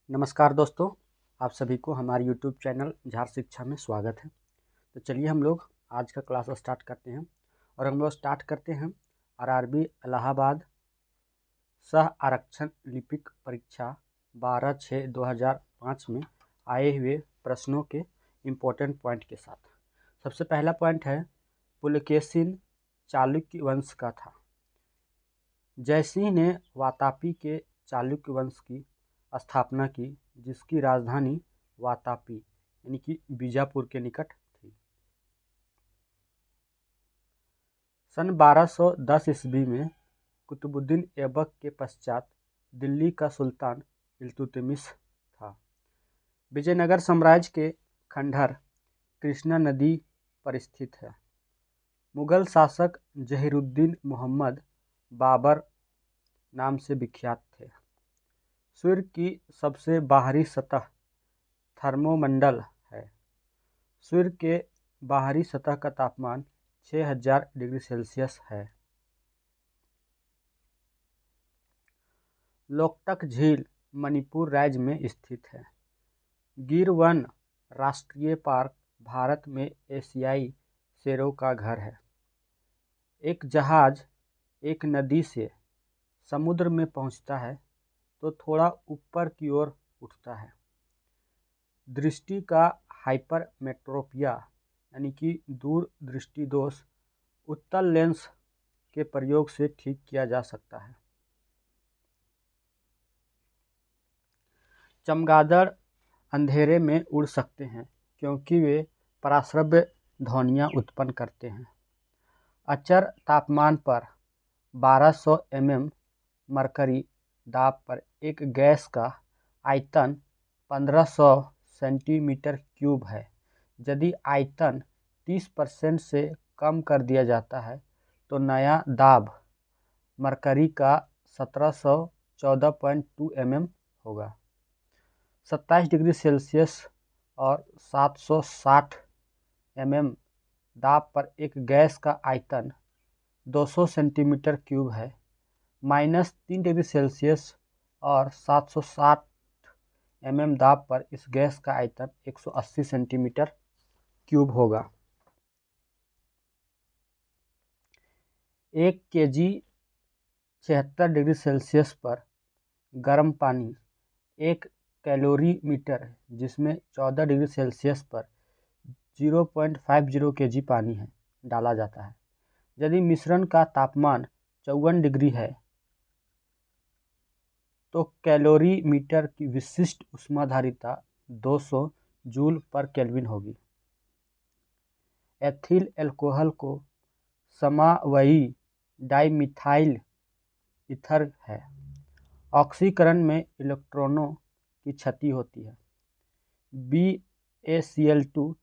नमस्कार दोस्तों, आप सभी को हमारे यूट्यूब चैनल झार शिक्षा में स्वागत है। तो चलिए हम लोग आज का क्लास स्टार्ट करते हैं और हम लोग स्टार्ट करते हैं आरआरबी इलाहाबाद सह आरक्षण लिपिक परीक्षा 12/6/2005 में आए हुए प्रश्नों के इम्पोर्टेंट पॉइंट के साथ। सबसे पहला पॉइंट है, पुलकेशिन चालुक्य वंश का था। जयसिंह ने वातापी के चालुक्य वंश की स्थापना की, जिसकी राजधानी वातापी यानी कि बीजापुर के निकट थी। सन 1210 ईस्वी में कुतुबुद्दीन ऐबक के पश्चात दिल्ली का सुल्तान इल्तुतमिश था। विजयनगर साम्राज्य के खंडहर कृष्णा नदी पर स्थित है। मुगल शासक जहीरुद्दीन मोहम्मद बाबर नाम से विख्यात थे। सूर्य की सबसे बाहरी सतह थर्मोमंडल है। सूर्य के बाहरी सतह का तापमान 6000 डिग्री सेल्सियस है। लोकटक झील मणिपुर राज्य में स्थित है। गिर वन राष्ट्रीय पार्क भारत में एशियाई शेरों का घर है। एक जहाज एक नदी से समुद्र में पहुंचता है तो थोड़ा ऊपर की ओर उठता है। दृष्टि का हाइपरमेट्रोपिया यानी कि दूर दृष्टि दोष उत्तल लेंस के प्रयोग से ठीक किया जा सकता है। चमगादड़ अंधेरे में उड़ सकते हैं क्योंकि वे पराश्रव्य ध्वनियाँ उत्पन्न करते हैं। अचर तापमान पर 1200 mm मरकरी दाब पर एक गैस का आयतन 1500 सेंटीमीटर क्यूब है। यदि आयतन 30% से कम कर दिया जाता है तो नया दाब मरकरी का 1714.2 mm होगा। 27 डिग्री सेल्सियस और 760 mm दाब पर एक गैस का आयतन 200 सेंटीमीटर क्यूब है। -3 डिग्री सेल्सियस और 760 mm दाब पर इस गैस का आयतन 180 सेंटीमीटर क्यूब होगा। 1 kg 76 डिग्री सेल्सियस पर गर्म पानी 1 कैलोरीमीटर, जिसमें 14 डिग्री सेल्सियस पर 0.50 kg पानी है, डाला जाता है। यदि मिश्रण का तापमान 54 डिग्री है तो कैलोरीमीटर की विशिष्ट ऊष्माधारिता 200 जूल पर केल्विन होगी। एथिल अल्कोहल को समावयी डाइमिथाइल ईथर है। ऑक्सीकरण में इलेक्ट्रॉनों की क्षति होती है। BaCl2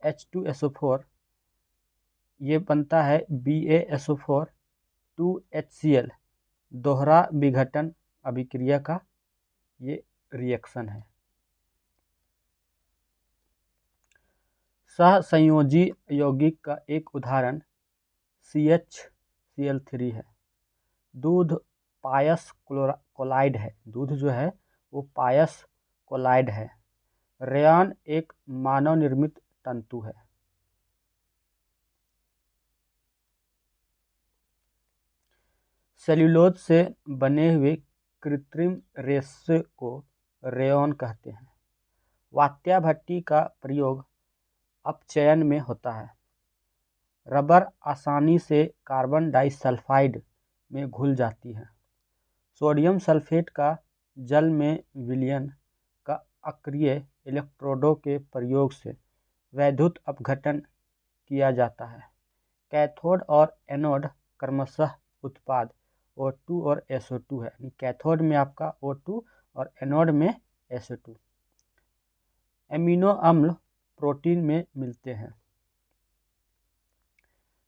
H2SO4 ये बनता है BaSO4 2HCl दोहरा विघटन अभिक्रिया का ये रिएक्शन है। सहसंयोजी यौगिक का एक उदाहरण CHCl3 है। दूध पायस कोलाइड है। दूध जो है वो पायस कोलाइड है। रेयॉन एक मानव निर्मित तंतु है। सेल्यूलोज से बने हुए कृत्रिम रेशे को रेयॉन कहते हैं। वात्या भट्टी का प्रयोग अपचयन में होता है। रबर आसानी से कार्बन डाइसल्फाइड में घुल जाती है। सोडियम सल्फेट का जल में विलयन का अक्रिय इलेक्ट्रोडों के प्रयोग से वैद्युत अपघटन किया जाता है। कैथोड और एनोड क्रमशः उत्पाद O2 और SO2 है। कैथोड में आपका O2 और एनोड में SO2। एमिनो अम्ल प्रोटीन में मिलते हैं।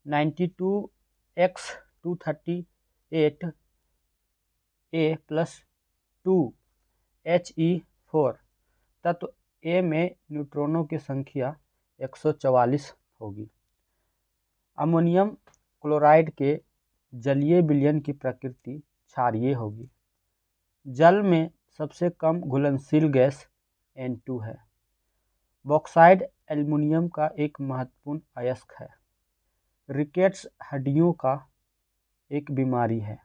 92x238A+2He4 तत्व A में न्यूट्रॉनों की संख्या 144 होगी। अमोनियम क्लोराइड के जलीय विलयन की प्रकृति क्षारीय होगी। जल में सबसे कम घुलनशील गैस N2 है। बॉक्साइट एल्युमिनियम का एक महत्वपूर्ण अयस्क है। रिकेट्स हड्डियों का एक बीमारी है।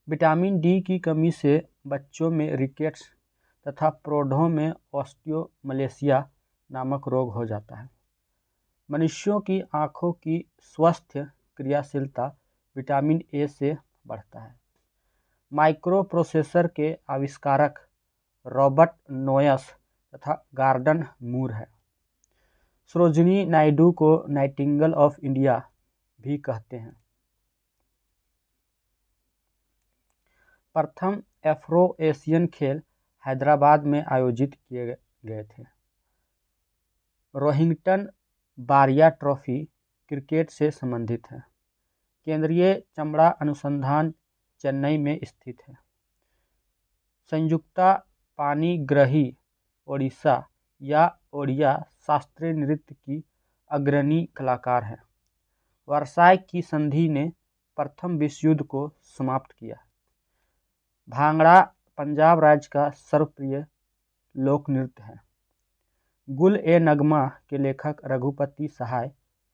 विटामिन डी की कमी से बच्चों में रिकेट्स तथा प्रौढ़ों में ऑस्टियोमलेशिया नामक रोग हो जाता है। मनुष्यों की आँखों की स्वस्थ क्रियाशीलता विटामिन ए से बढ़ता है। माइक्रोप्रोसेसर के आविष्कारक रॉबर्ट नोयस तथा गॉर्डन मूर है। सरोजिनी नायडू को नाइटिंगेल ऑफ इंडिया भी कहते हैं। प्रथम एफ्रो एशियन खेल हैदराबाद में आयोजित किए गए थे। रोहिंग्टन बारिया ट्रॉफी क्रिकेट से संबंधित है। केंद्रीय चमड़ा अनुसंधान चेन्नई में स्थित है। संयुक्ता पाणिग्राही ओडिशा या ओडिया शास्त्रीय नृत्य की अग्रणी कलाकार है। वर्साई की संधि ने प्रथम विश्व युद्ध को समाप्त किया। भांगड़ा पंजाब राज्य का सर्वप्रिय लोक नृत्य है। गुल-ए-नगमा के लेखक रघुपति सहाय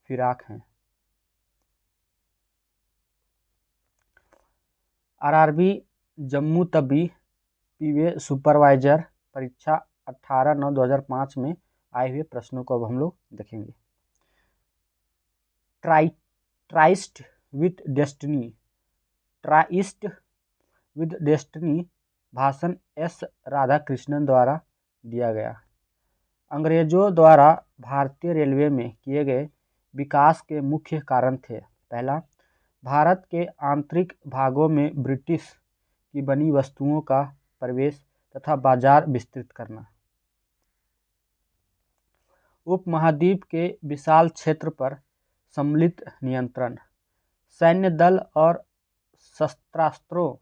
फिराक हैं। आरआरबी जम्मू तवी पीवे सुपरवाइजर परीक्षा 18/9/2005 में आए हुए प्रश्नों को अब हम लोग देखेंगे। ट्राइस्ट विद डेस्टिनी भाषण एस राधाकृष्णन द्वारा दिया गया। अंग्रेजों द्वारा भारतीय रेलवे में किए गए विकास के मुख्य कारण थे। पहला, भारत के आंतरिक भागों में ब्रिटिश की बनी वस्तुओं का प्रवेश तथा बाजार विस्तृत करना। उपमहाद्वीप के विशाल क्षेत्र पर सम्मिलित नियंत्रण। सैन्य दल और शस्त्रास्त्रों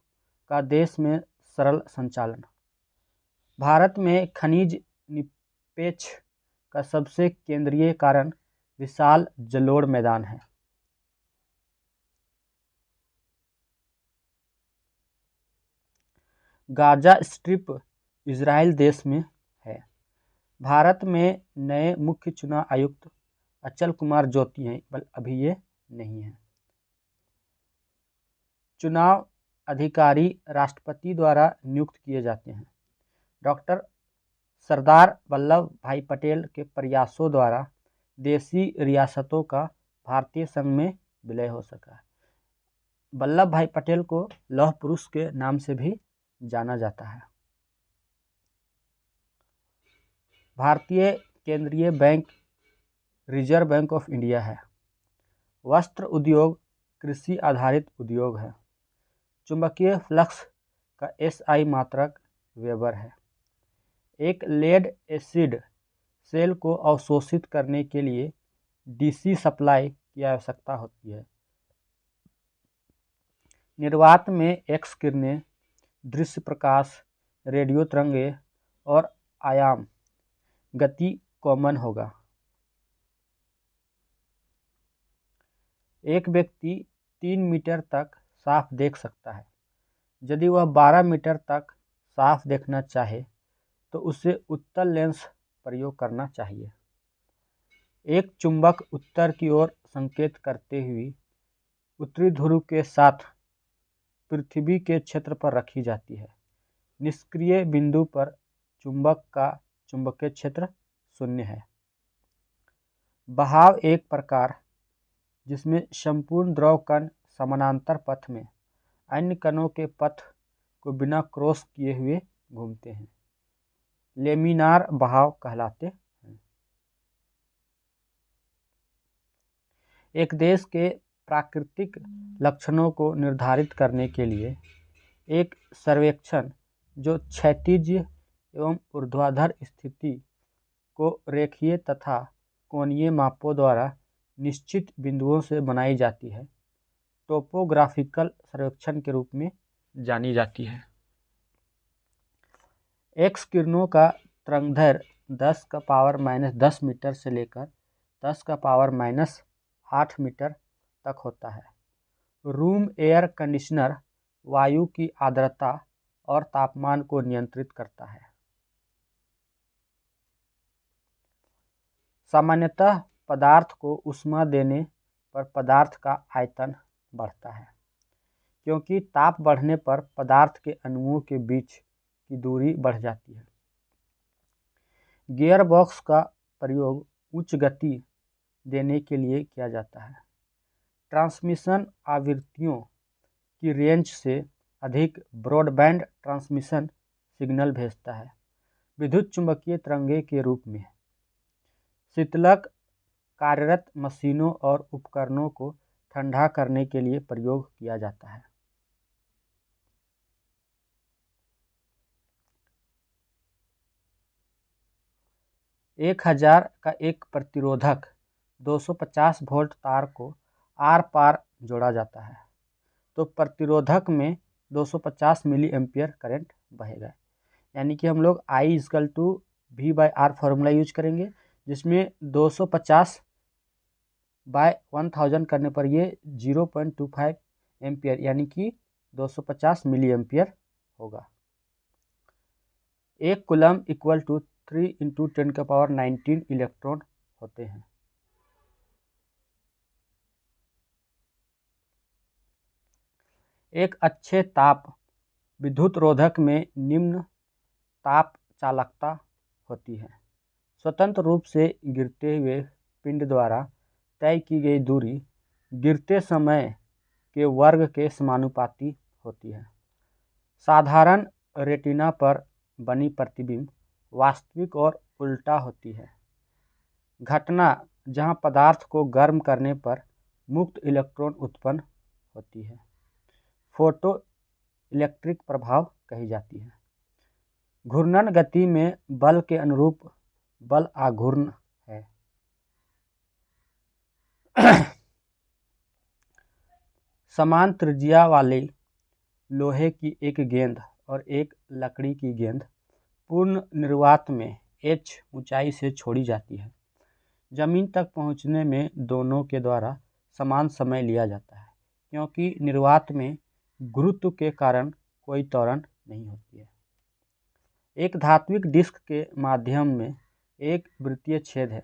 का देश में सरल संचालन। भारत में खनिज निक्षेप का सबसे केंद्रीय कारण विशाल जलोढ़ मैदान है। गाजा स्ट्रिप इजराइल देश में है। भारत में नए मुख्य चुनाव आयुक्त अचल कुमार ज्योति हैं, बल्कि अभी ये नहीं है। चुनाव अधिकारी राष्ट्रपति द्वारा नियुक्त किए जाते हैं। डॉक्टर सरदार वल्लभ भाई पटेल के प्रयासों द्वारा देशी रियासतों का भारतीय संघ में विलय हो सका है। वल्लभ भाई पटेल को लौह पुरुष के नाम से भी जाना जाता है। भारतीय केंद्रीय bank reserve bank of India है। वस्त्र उद्योग कृषि आधारित उद्योग है। चुंबकीय फ्लक्स का एसआई मात्रक वेबर है। एक लेड एसिड सेल को अवशोषित करने के लिए डीसी सप्लाई की आवश्यकता होती है। निर्वात में एक्स किरणें, दृश्य प्रकाश, रेडियो तरंगे और आयाम गति कॉमन होगा। एक व्यक्ति 3 मीटर तक साफ देख सकता है। यदि वह 12 मीटर तक साफ देखना चाहे तो उसे उत्तल लेंस प्रयोग करना चाहिए। एक चुंबक उत्तर की ओर संकेत करते हुए उत्तरी ध्रुव के साथ पृथ्वी के क्षेत्र पर रखी जाती है। निष्क्रिय बिंदु पर चुंबक का चुंबकीय क्षेत्र 0 है। बहाव एक प्रकार जिसमें संपूर्ण द्रव कण समानांतर पथ में अन्य कणों के पथ को बिना क्रॉस किए हुए घूमते हैं, लेमिनार बहाव कहलाते हैं। एक देश के प्राकृतिक लक्षणों को निर्धारित करने के लिए एक सर्वेक्षण जो क्षैतिज एवं ऊर्ध्वाधर स्थिति को रेखीय तथा कोणीय मापों द्वारा निश्चित बिंदुओं से बनाई जाती है, टोपोग्राफिकल सर्वेक्षण के रूप में जानी जाती है। एक्स किरणों का तरंगदैर्घ्य 10⁻⁻10 मीटर से लेकर 10⁻⁻8 मीटर तक होता है। रूम एयर कंडीशनर वायु की आर्द्रता और तापमान को नियंत्रित करता है। सामान्यतः पदार्थ को ऊष्मा देने पर पदार्थ का आयतन बढ़ता है, क्योंकि ताप बढ़ने पर पदार्थ के अणुओं के बीच की दूरी बढ़ जाती है। गियरबॉक्स का प्रयोग उच्च गति देने के लिए किया जाता है। ट्रांसमिशन आवृत्तियों की रेंज से अधिक ब्रॉडबैंड ट्रांसमिशन सिग्नल भेजता है। विद्युत चुम्बकीय तरंगे के रूप में शीतलक कार्यरत मशीनों और उपकरणों को ठंडा करने के लिए प्रयोग किया जाता है। एक 1000 का एक प्रतिरोधक 250 वोल्ट तार को आर पार जोड़ा जाता है, तो प्रतिरोधक में 250 मिली एम्पियर करंट बहेगा। यानी कि हम लोग I=V/R फॉर्मूला यूज करेंगे, जिसमें 250 बाय 1000 करने पर ये 0.25 एम्पियर यानी कि 250 मिली एम्पियर होगा। 1 कूलम इक्वल टू 3 × 10⁻19 इलेक्ट्रॉन होते हैं। एक अच्छे ताप विद्युत रोधक में निम्न ताप चालकता होती है। स्वतंत्र रूप से गिरते हुए पिंड द्वारा तय की गई दूरी गिरते समय के वर्ग के समानुपाती होती है। साधारण रेटिना पर बनी प्रतिबिंब वास्तविक और उल्टा होती है। घटना जहां पदार्थ को गर्म करने पर मुक्त इलेक्ट्रॉन उत्पन्न होती है, फोटो इलेक्ट्रिक प्रभाव कही जाती है। घूर्णन गति में बल के अनुरूप बल आघूर्ण है। समान त्रिज्या वाली लोहे की एक गेंद और एक लकड़ी की गेंद पूर्ण निर्वात में h ऊंचाई से छोड़ी जाती है। जमीन तक पहुंचने में दोनों के द्वारा समान समय लिया जाता है, क्योंकि निर्वात में गुरुत्व के कारण कोई त्वरण नहीं होती है। एक धात्विक डिस्क के माध्यम में एक वृत्तीय छेद है।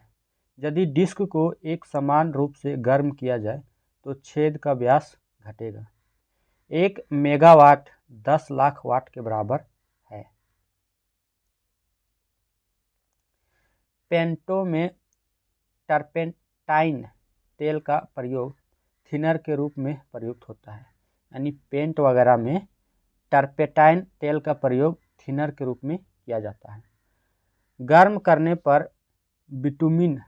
यदि डिस्क को एक समान रूप से गर्म किया जाए तो छेद का व्यास घटेगा। 1 मेगावाट 10 लाख वाट के बराबर है। पेंटों में टर्पेंटाइन तेल का प्रयोग थिनर के रूप में प्रयुक्त होता है। यानी पेंट वगैरह में टर्पेंटाइन तेल का प्रयोग थिनर के रूप में किया जाता है। गर्म करने पर बिटुमिन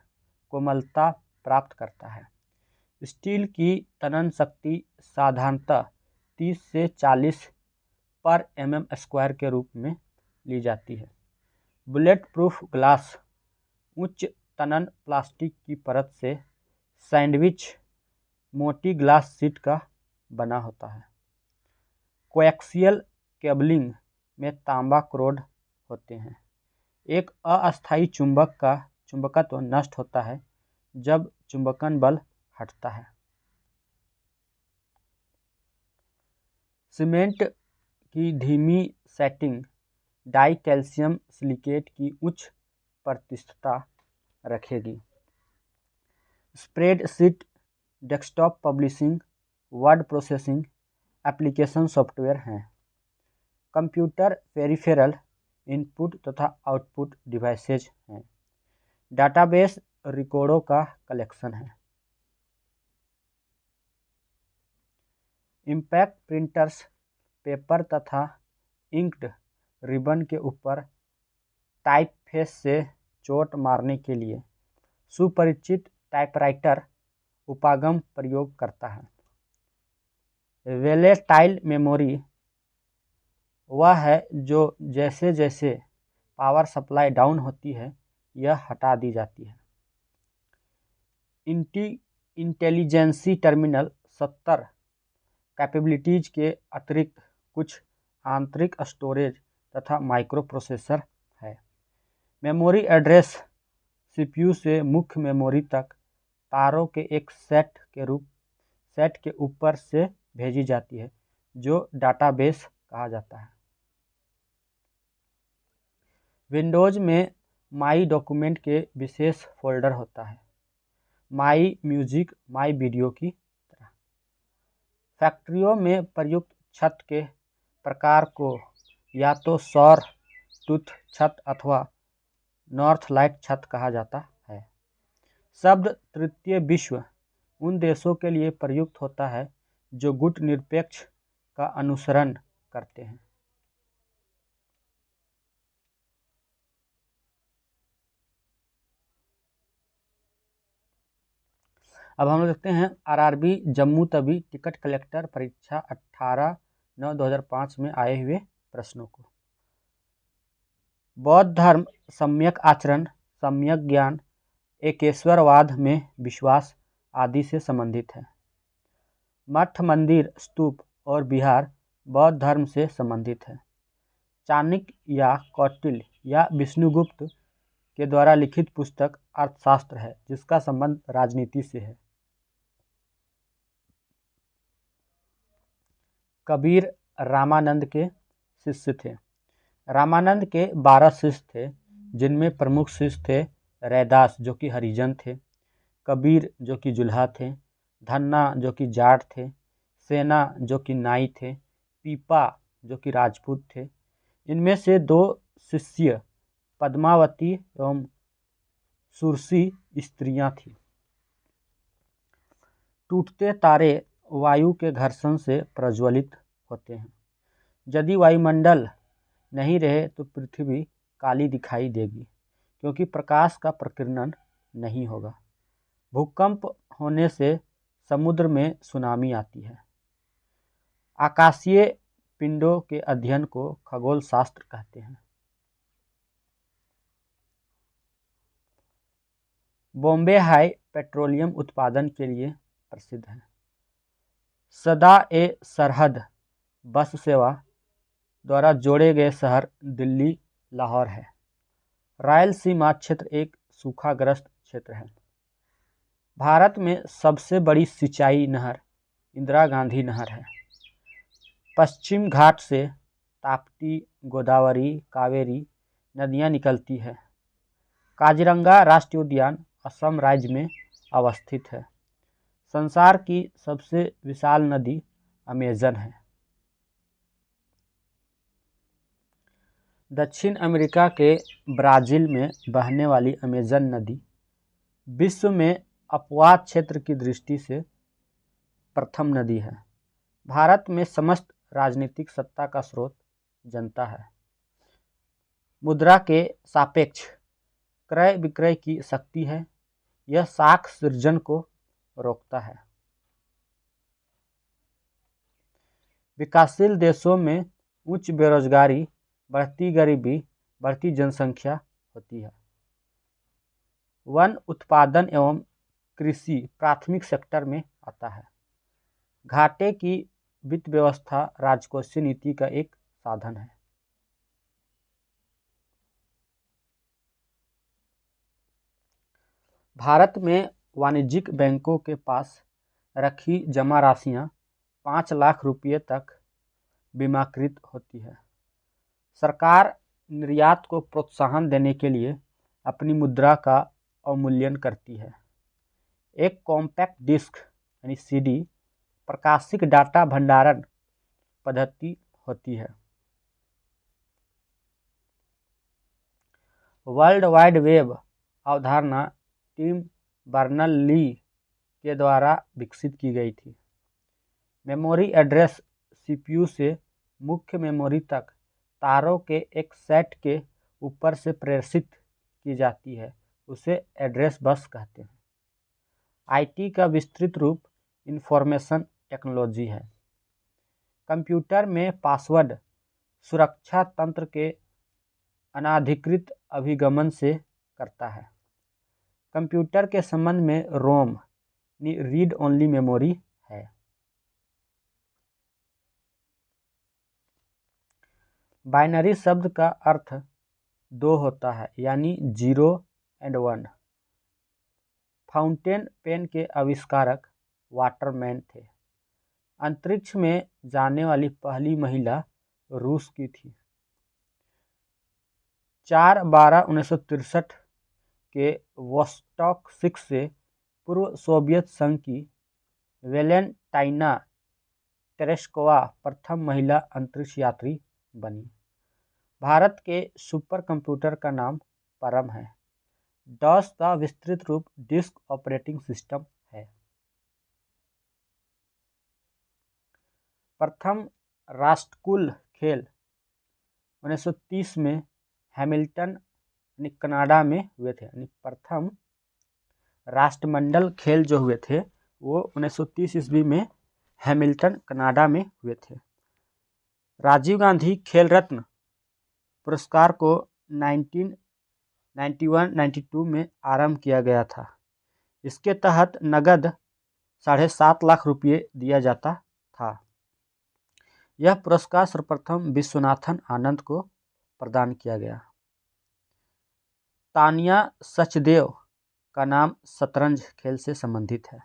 कोमलता प्राप्त करता है। स्टील की तनन शक्ति साधारणतः 30 से 40 पर mm² के रूप में ली जाती है। बुलेट प्रूफ ग्लास उच्च तनन प्लास्टिक की परत से सैंडविच मोटी ग्लास शीट का बना होता है। कोएक्सियल केबलिंग में तांबा क्रोड होते हैं। एक अस्थायी चुंबक का चुंबकत्व नष्ट होता है जब चुंबकन बल हटता है। सीमेंट की धीमी सेटिंग डाई कैल्शियम सिलिकेट की उच्च प्रतिशतता रखेगी। Spreadsheet, desktop publishing, word processing application software हैं। कंप्यूटर पेरिफेरल इनपुट तथा आउटपुट डिवाइसेज हैं। डाटाबेस रिकॉर्डों का कलेक्शन है। इम्पैक्ट प्रिंटर्स पेपर तथा इंक्ड रिबन के ऊपर टाइपफेस से चोट मारने के लिए सुपरिचित टाइपराइटर उपागम प्रयोग करता है। वेलेटाइल मेमोरी वह है जो जैसे जैसे पावर सप्लाई डाउन होती है यह हटा दी जाती है। इंटेलिजेंसी टर्मिनल 70 कैपेबिलिटीज के अतिरिक्त कुछ आंतरिक स्टोरेज तथा माइक्रो प्रोसेसर है। मेमोरी एड्रेस सीपीयू से मुख्य मेमोरी तक तारों के एक सेट के ऊपर से भेजी जाती है, जो डाटाबेस कहा जाता है। विंडोज़ में माई डॉक्यूमेंट के विशेष फोल्डर होता है, माई म्यूजिक, माई वीडियो की तरह। फैक्ट्रियों में प्रयुक्त छत के प्रकार को या तो सौर टूथ छत अथवा नॉर्थ लाइट छत कहा जाता है। शब्द तृतीय विश्व उन देशों के लिए प्रयुक्त होता है जो गुटनिरपेक्ष का अनुसरण करते हैं। अब हम लोग देखते हैं RRB Jammu Tawi ticket collector परीक्षा 18/9/2005 में आए हुए प्रश्नों को। बौद्ध धर्म सम्यक आचरण, सम्यक ज्ञान, एकेश्वरवाद में विश्वास आदि से संबंधित है। मठ, मंदिर, स्तूप और विहार बौद्ध धर्म से संबंधित है। चाणक्य या कौटिल्य या विष्णुगुप्त के द्वारा लिखित पुस्तक अर्थशास्त्र है जिसका संबंध राजनीति से है। कबीर रामानंद के शिष्य थे। रामानंद के 12 शिष्य थे जिनमें प्रमुख शिष्य थे रैदास जो कि हरिजन थे, कबीर जो कि जुल्हा थे, धन्ना जो कि जाट थे, सेना जो कि नाई थे, पीपा जो कि राजपूत थे। इनमें से 2 शिष्य पद्मावती एवं सुरसी स्त्रियां थीं। टूटते तारे वायु के घर्षण से प्रज्वलित होते हैं। यदि वायुमंडल नहीं रहे तो पृथ्वी काली दिखाई देगी क्योंकि प्रकाश का प्रकीर्णन नहीं होगा। भूकंप होने से समुद्र में सुनामी आती है। आकाशीय पिंडों के अध्ययन को खगोल शास्त्र कहते हैं। बॉम्बे हाई पेट्रोलियम उत्पादन के लिए प्रसिद्ध है। सदा-ए-सरहद बस सेवा द्वारा जोड़े गए शहर दिल्ली, लाहौर है। रायलसीमा क्षेत्र एक सूखाग्रस्त क्षेत्र है। भारत में सबसे बड़ी सिंचाई नहर इंदिरा गांधी नहर है। पश्चिम घाट से ताप्ती, गोदावरी, कावेरी नदियां निकलती है। काजीरंगा राष्ट्रीय उद्यान असम राज्य में अवस्थित है। संसार की सबसे विशाल नदी अमेजन है। दक्षिण अमेरिका के ब्राज़ील में बहने वाली अमेजन नदी विश्व में अपवाद क्षेत्र की दृष्टि से प्रथम नदी है। भारत में समस्त राजनीतिक सत्ता का स्रोत जनता है। मुद्रा के सापेक्ष क्रय विक्रय की शक्ति है। यह साख सृजन को रोकता है। विकासशील देशों में उच्च बेरोजगारी, बढ़ती गरीबी, बढ़ती जनसंख्या होती है। वन उत्पादन एवं कृषि प्राथमिक सेक्टर में आता है। घाटे की वित्त व्यवस्था राजकोषीय नीति का एक साधन है। भारत में वाणिज्यिक बैंकों के पास रखी जमा राशियां 5 लाख रुपये तक बीमाकृत होती है। सरकार निर्यात को प्रोत्साहन देने के लिए अपनी मुद्रा का अवमूल्यन करती है। एक कॉम्पैक्ट डिस्क यानी सीडी प्रकाशिक डाटा भंडारण पद्धति होती है। वर्ल्ड वाइड वेब अवधारणा टिम बर्नर्स-ली के द्वारा विकसित की गई थी। मेमोरी एड्रेस सीपीयू से मुख्य मेमोरी तक तारों के एक सेट के ऊपर से प्रेषित की जाती है, उसे एड्रेस बस कहते हैं। आईटी का विस्तृत रूप इंफॉर्मेशन टेक्नोलॉजी है। कंप्यूटर में पासवर्ड सुरक्षा तंत्र के अनाधिकृत अभिगमन से करता है। कंप्यूटर के संबंध में रोम रीड ओनली मेमोरी है। बाइनरी शब्द का अर्थ 2 होता है यानी 0 और 1। फाउंटेन पेन के आविष्कारक वाटरमैन थे। अंतरिक्ष में जाने वाली पहली महिला रूस की थी। 4/12/1963 के वोस्टॉक 6 से पूर्व सोवियत संघ की वेलेंटाइना तेरेश्कोवा प्रथम महिला अंतरिक्ष यात्री बनी। भारत के सुपर कंप्यूटर का नाम परम है। डॉस का विस्तृत रूप डिस्क ऑपरेटिंग सिस्टम है। प्रथम राष्ट्रकुल खेल 1930 में हैमिल्टन कनाडा में हुए थे। प्रथम राष्ट्रमंडल खेल जो हुए थे वो 1930 ईस्वी में हैमिल्टन कनाडा में हुए थे। राजीव गांधी खेल रत्न पुरस्कार को 1991-92 में आरंभ किया गया था। इसके तहत नगद 7.5 लाख रुपये दिया जाता था। यह पुरस्कार सर्वप्रथम विश्वनाथन आनंद को प्रदान किया गया। तानिया सचदेव का नाम शतरंज खेल से संबंधित है।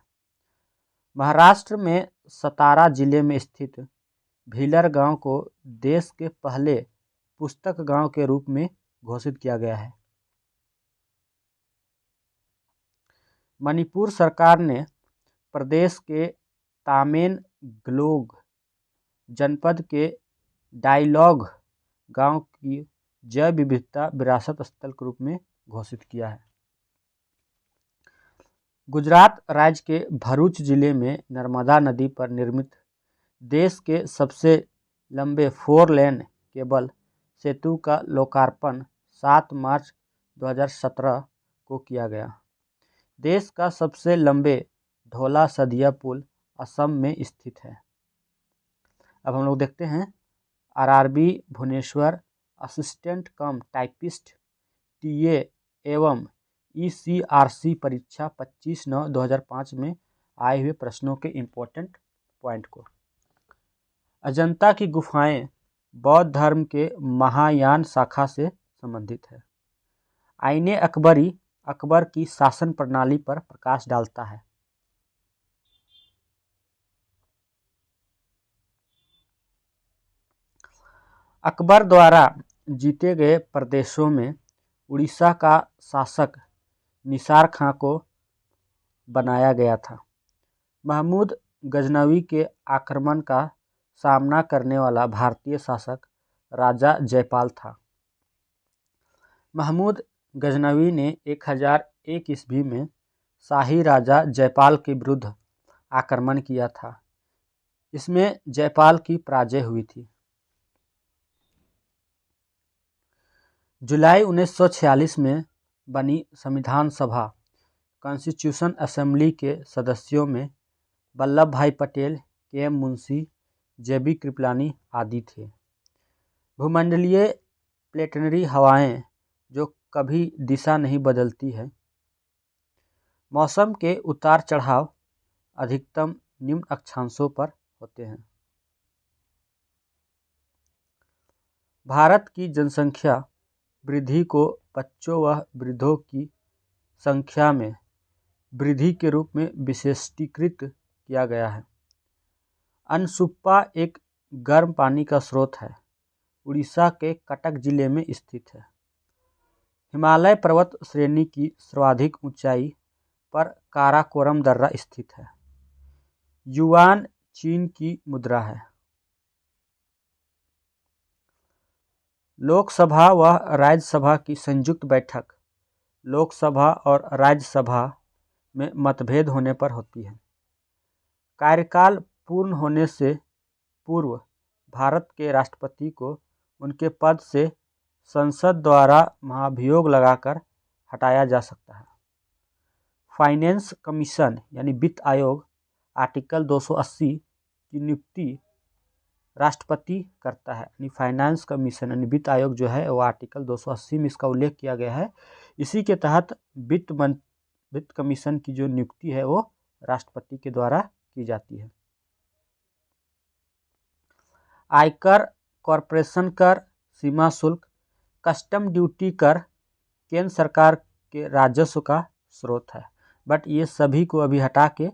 महाराष्ट्र में सतारा जिले में स्थित भीलर गांव को देश के पहले पुस्तक गांव के रूप में घोषित किया गया है। मणिपुर सरकार ने प्रदेश के तामेंगलोंग जनपद के डायलॉग गांव की जैव विविधता विरासत स्थल के रूप में घोषित किया है। गुजरात राज्य के भरूच जिले में नर्मदा नदी पर निर्मित देश के सबसे लंबे 4 लेन केबल सेतु का लोकार्पण 7 मार्च 2017 को किया गया। देश का सबसे लंबे ढोला सदिया पुल असम में स्थित है। अब हम लोग देखते हैं RRB Bhubaneswar assistant cum typist TA एवं ईसीआरसी परीक्षा 25/9/2005 में आए हुए प्रश्नों के इम्पोर्टेंट पॉइंट को। अजंता की गुफाएं बौद्ध धर्म के महायान शाखा से संबंधित है। आईने अकबरी अकबर की शासन प्रणाली पर प्रकाश डालता है। अकबर द्वारा जीते गए प्रदेशों में उड़ीसा का शासक निसार खां को बनाया गया था। महमूद गजनवी के आक्रमण का सामना करने वाला भारतीय शासक राजा जयपाल था। महमूद गजनवी ने 1001 ईस्वी में शाही राजा जयपाल के विरुद्ध आक्रमण किया था। इसमें जयपाल की पराजय हुई थी। जुलाई 1946 में बनी संविधान सभा कॉन्स्टिट्यूशन असेंबली के सदस्यों में वल्लभ भाई पटेल, के.एम. मुंशी, जे.बी. कृपलानी आदि थे। भूमंडलीय प्लेटनरी हवाएं जो कभी दिशा नहीं बदलती है। मौसम के उतार चढ़ाव अधिकतम निम्न अक्षांशों पर होते हैं। भारत की जनसंख्या वृद्धि को बच्चों व वृद्धों की संख्या में वृद्धि के रूप में विशेषीकृत किया गया है। अनसुप्पा एक गर्म पानी का स्रोत है। उड़ीसा के कटक जिले में स्थित है। हिमालय पर्वत श्रेणी की सर्वाधिक ऊंचाई पर काराकोरम दर्रा स्थित है। युआन चीन की मुद्रा है। लोकसभा व राज्यसभा की संयुक्त बैठक लोकसभा और राज्यसभा में मतभेद होने पर होती है। कार्यकाल पूर्ण होने से पूर्व भारत के राष्ट्रपति को उनके पद से संसद द्वारा महाभियोग लगाकर हटाया जा सकता है। फाइनेंस कमीशन यानी वित्त आयोग आर्टिकल 280 की नियुक्ति राष्ट्रपति करता है। यानी फाइनेंस कमीशन यानी वित्त आयोग जो है वो आर्टिकल 280 में इसका उल्लेख किया गया है। इसी के तहत वित्त कमीशन की जो नियुक्ति है वो राष्ट्रपति के द्वारा की जाती है। आयकर, कॉरपोरेशन कर, सीमा शुल्क, कस्टम ड्यूटी कर केंद्र सरकार के राजस्व का स्रोत है। बट ये सभी को अभी हटा के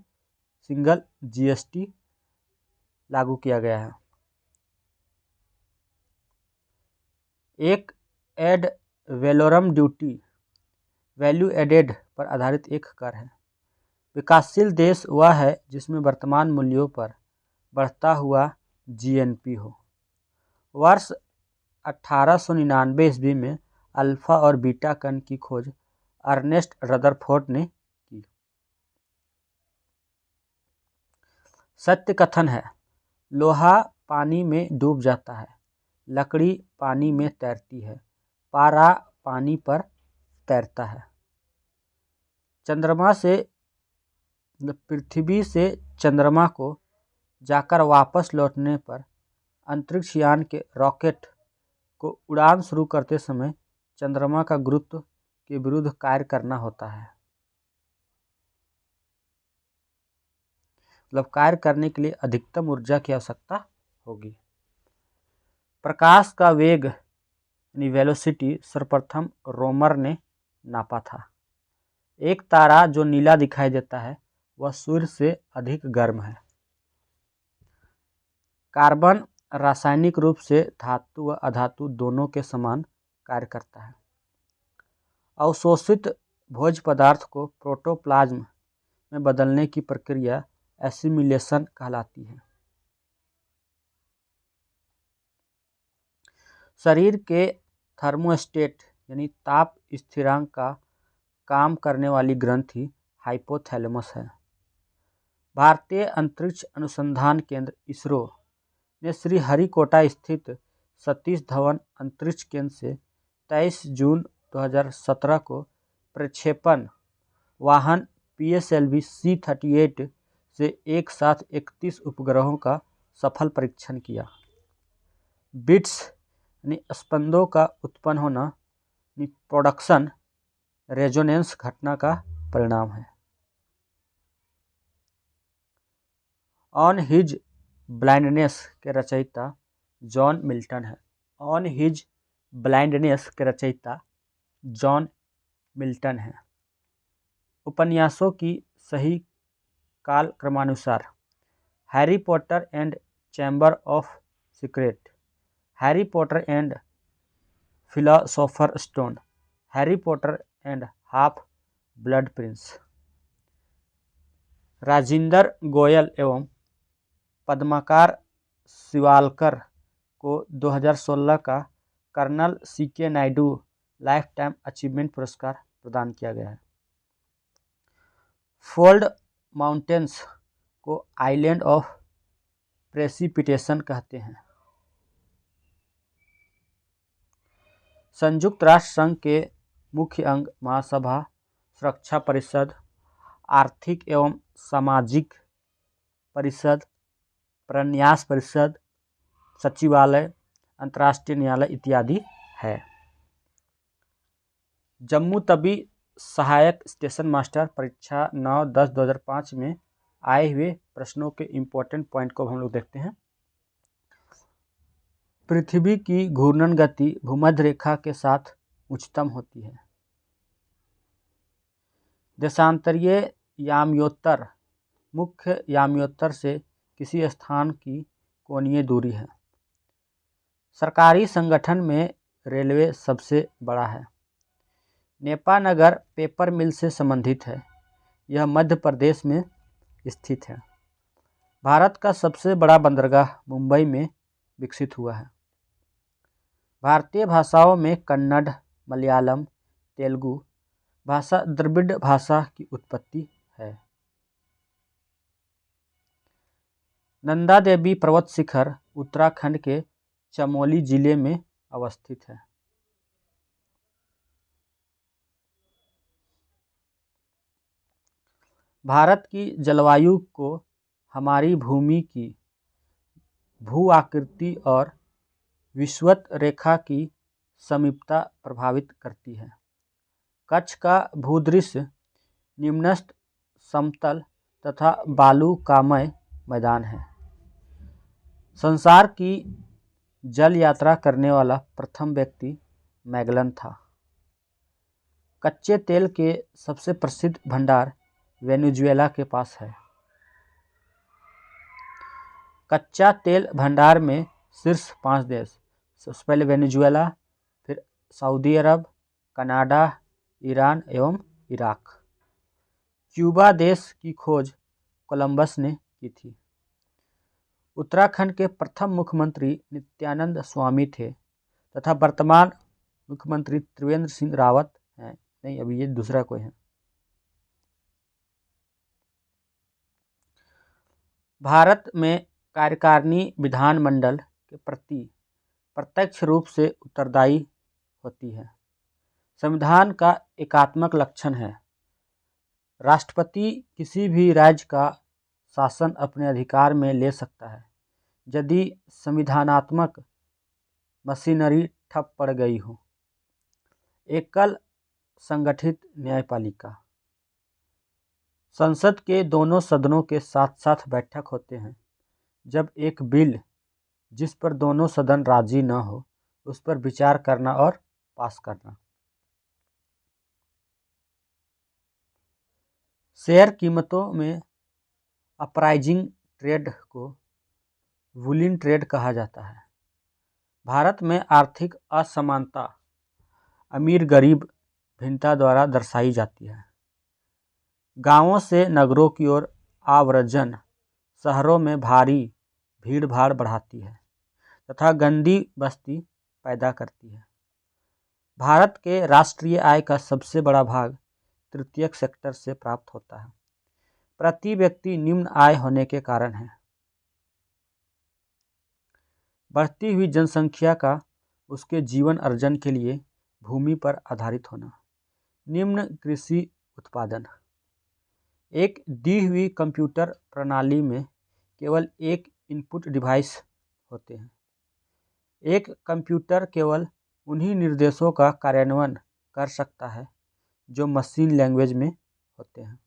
सिंगल जीएसटी लागू किया गया है। एक वेलोरम ड्यूटी वैल्यू एडेड पर आधारित एक कर है। विकासशील देश वह है जिसमें वर्तमान मूल्यों पर बढ़ता हुआ जीएनपी हो। वर्ष 1899 ईस्वी में अल्फा और बीटा कण की खोज अर्नेस्ट रदरफोर्ड ने की। सत्य कथन है, लोहा पानी में डूब जाता है, लकड़ी पानी में तैरती है, पारा पानी पर तैरता है। पृथ्वी से चंद्रमा को जाकर वापस लौटने पर अंतरिक्ष यान के रॉकेट को उड़ान शुरू करते समय चंद्रमा का गुरुत्व के विरुद्ध कार्य करना होता है। मतलब कार्य करने के लिए अधिकतम ऊर्जा की आवश्यकता होगी। प्रकाश का वेग यानी वेलोसिटी सर्वप्रथम रोमर ने नापा था। एक तारा जो नीला दिखाई देता है वह सूर्य से अधिक गर्म है। कार्बन रासायनिक रूप से धातु व अधातु दोनों के समान कार्य करता है। अवशोषित भोज्य पदार्थ को प्रोटोप्लाज्म में बदलने की प्रक्रिया एसिमिलेशन कहलाती है। शरीर के थर्मोस्टेट यानी ताप स्थिरांक का काम करने वाली ग्रंथि हाइपोथैलेमस है। भारतीय अंतरिक्ष अनुसंधान केंद्र इसरो ने श्रीहरिकोटा स्थित सतीश धवन अंतरिक्ष केंद्र से 23 जून 2017 को प्रक्षेपण वाहन PSLV C-38 से एक साथ 31 उपग्रहों का सफल परीक्षण किया। बिट्स यानी स्पंदों का उत्पन्न होना प्रोडक्शन रेजोनेंस घटना का परिणाम है। ऑन हिज ब्लाइंडनेस के रचयिता जॉन मिल्टन है। ऑन हिज ब्लाइंडनेस के रचयिता जॉन मिल्टन है। उपन्यासों की सही काल क्रमानुसार Harry Potter and chamber of secret, Harry Potter and philosopher stone, Harry Potter and half blood prince. Rajinder Goyal एवं पद्माकर शिवालकर को 2016 का colonel CK Naidu life time achievement पुरस्कार प्रदान किया गया है। फोल्ड माउंटेन्स को आइलैंड ऑफ प्रेसिपिटेशन कहते हैं। संयुक्त राष्ट्र संघ के मुख्य अंग महासभा, सुरक्षा परिषद, आर्थिक एवं सामाजिक परिषद, प्रन्यास परिषद, सचिवालय, अंतर्राष्ट्रीय न्यायालय इत्यादि है। जम्मू तवी सहायक स्टेशन मास्टर परीक्षा 9/10/2005 में आए हुए प्रश्नों के इम्पोर्टेंट पॉइंट को हम लोग देखते हैं। पृथ्वी की घूर्णन गति भूमध्य रेखा के साथ उच्चतम होती है। देशांतरीय याम्योत्तर मुख्य याम्योत्तर से किसी स्थान की कोणीय दूरी है। सरकारी संगठन में रेलवे सबसे बड़ा है। नेपानगर पेपर मिल से संबंधित है। यह मध्य प्रदेश में स्थित है। भारत का सबसे बड़ा बंदरगाह मुंबई में विकसित हुआ है। भारतीय भाषाओं में कन्नड़, मलयालम, तेलुगु भाषा द्रविड़ भाषा की उत्पत्ति है। नंदा देवी पर्वत शिखर उत्तराखंड के चमोली जिले में अवस्थित है। भारत की जलवायु को हमारी भूमि की भू आकृति और विषुवत रेखा की समीपता प्रभावित करती है। कच्छ का भूदृश्य निम्नस्थ समतल तथा बालुकामय मैदान है। संसार की जल यात्रा करने वाला प्रथम व्यक्ति मैगलन था। कच्चे तेल के सबसे प्रसिद्ध भंडार वेनेजुएला के पास है। कच्चा तेल भंडार में शीर्ष 5 देश, सबसे पहले वेनेजुएला, फिर सऊदी अरब, कनाडा, ईरान एवं इराक। क्यूबा देश की खोज कोलंबस ने की थी। उत्तराखंड के प्रथम मुख्यमंत्री नित्यानंद स्वामी थे तथा वर्तमान मुख्यमंत्री त्रिवेंद्र सिंह रावत हैं। नहीं, अभी ये दूसरा कोई है। भारत में कार्यकारिणी विधानमंडल के प्रति प्रत्यक्ष रूप से उत्तरदायी होती है। संविधान का एकात्मक लक्षण है। राष्ट्रपति किसी भी राज्य का शासन अपने अधिकार में ले सकता है यदि संविधानात्मक मशीनरी ठप पड़ गई हो। एकल संगठित न्यायपालिका। संसद के दोनों सदनों के साथ साथ बैठक होते हैं जब एक बिल जिस पर दोनों सदन राजी न हो उस पर विचार करना और पास करना। शेयर कीमतों में अपराइजिंग ट्रेड को वुलिन ट्रेड कहा जाता है। भारत में आर्थिक असमानता अमीर गरीब भिन्नता द्वारा दर्शाई जाती है। गांवों से नगरों की ओर आव्रजन शहरों में भारी भीड़ भाड़ बढ़ाती है तथा गंदी बस्ती पैदा करती है। भारत के राष्ट्रीय आय का सबसे बड़ा भाग तृतीयक सेक्टर से प्राप्त होता है। प्रति व्यक्ति निम्न आय होने के कारण है। बढ़ती हुई जनसंख्या का उसके जीवन अर्जन के लिए भूमि पर आधारित होना। निम्न कृषि उत्पादन। एक दी हुई कंप्यूटर प्रणाली में केवल एक इनपुट डिवाइस होते हैं। एक कंप्यूटर केवल उन्हीं निर्देशों का कार्यान्वयन कर सकता है जो मशीन लैंग्वेज में होते हैं।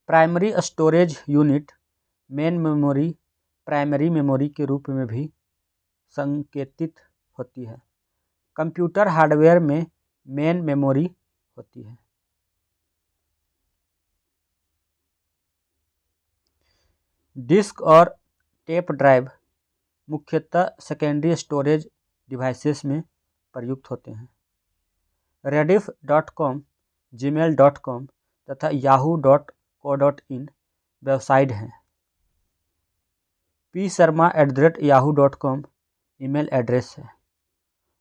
Primary storage unit main memory primary memory के रूप में भी संकेतित होती है। कंप्यूटर हार्डवेयर में मेन मेमोरी होती है। डिस्क और टेप ड्राइव मुख्यतः सेकेंडरी स्टोरेज डिवाइसेस में प्रयुक्त होते हैं। rediff.com, gmail.com तथा yahoo.co.in वेबसाइट हैं। psharma@yahoo.com ईमेल एड्रेस है।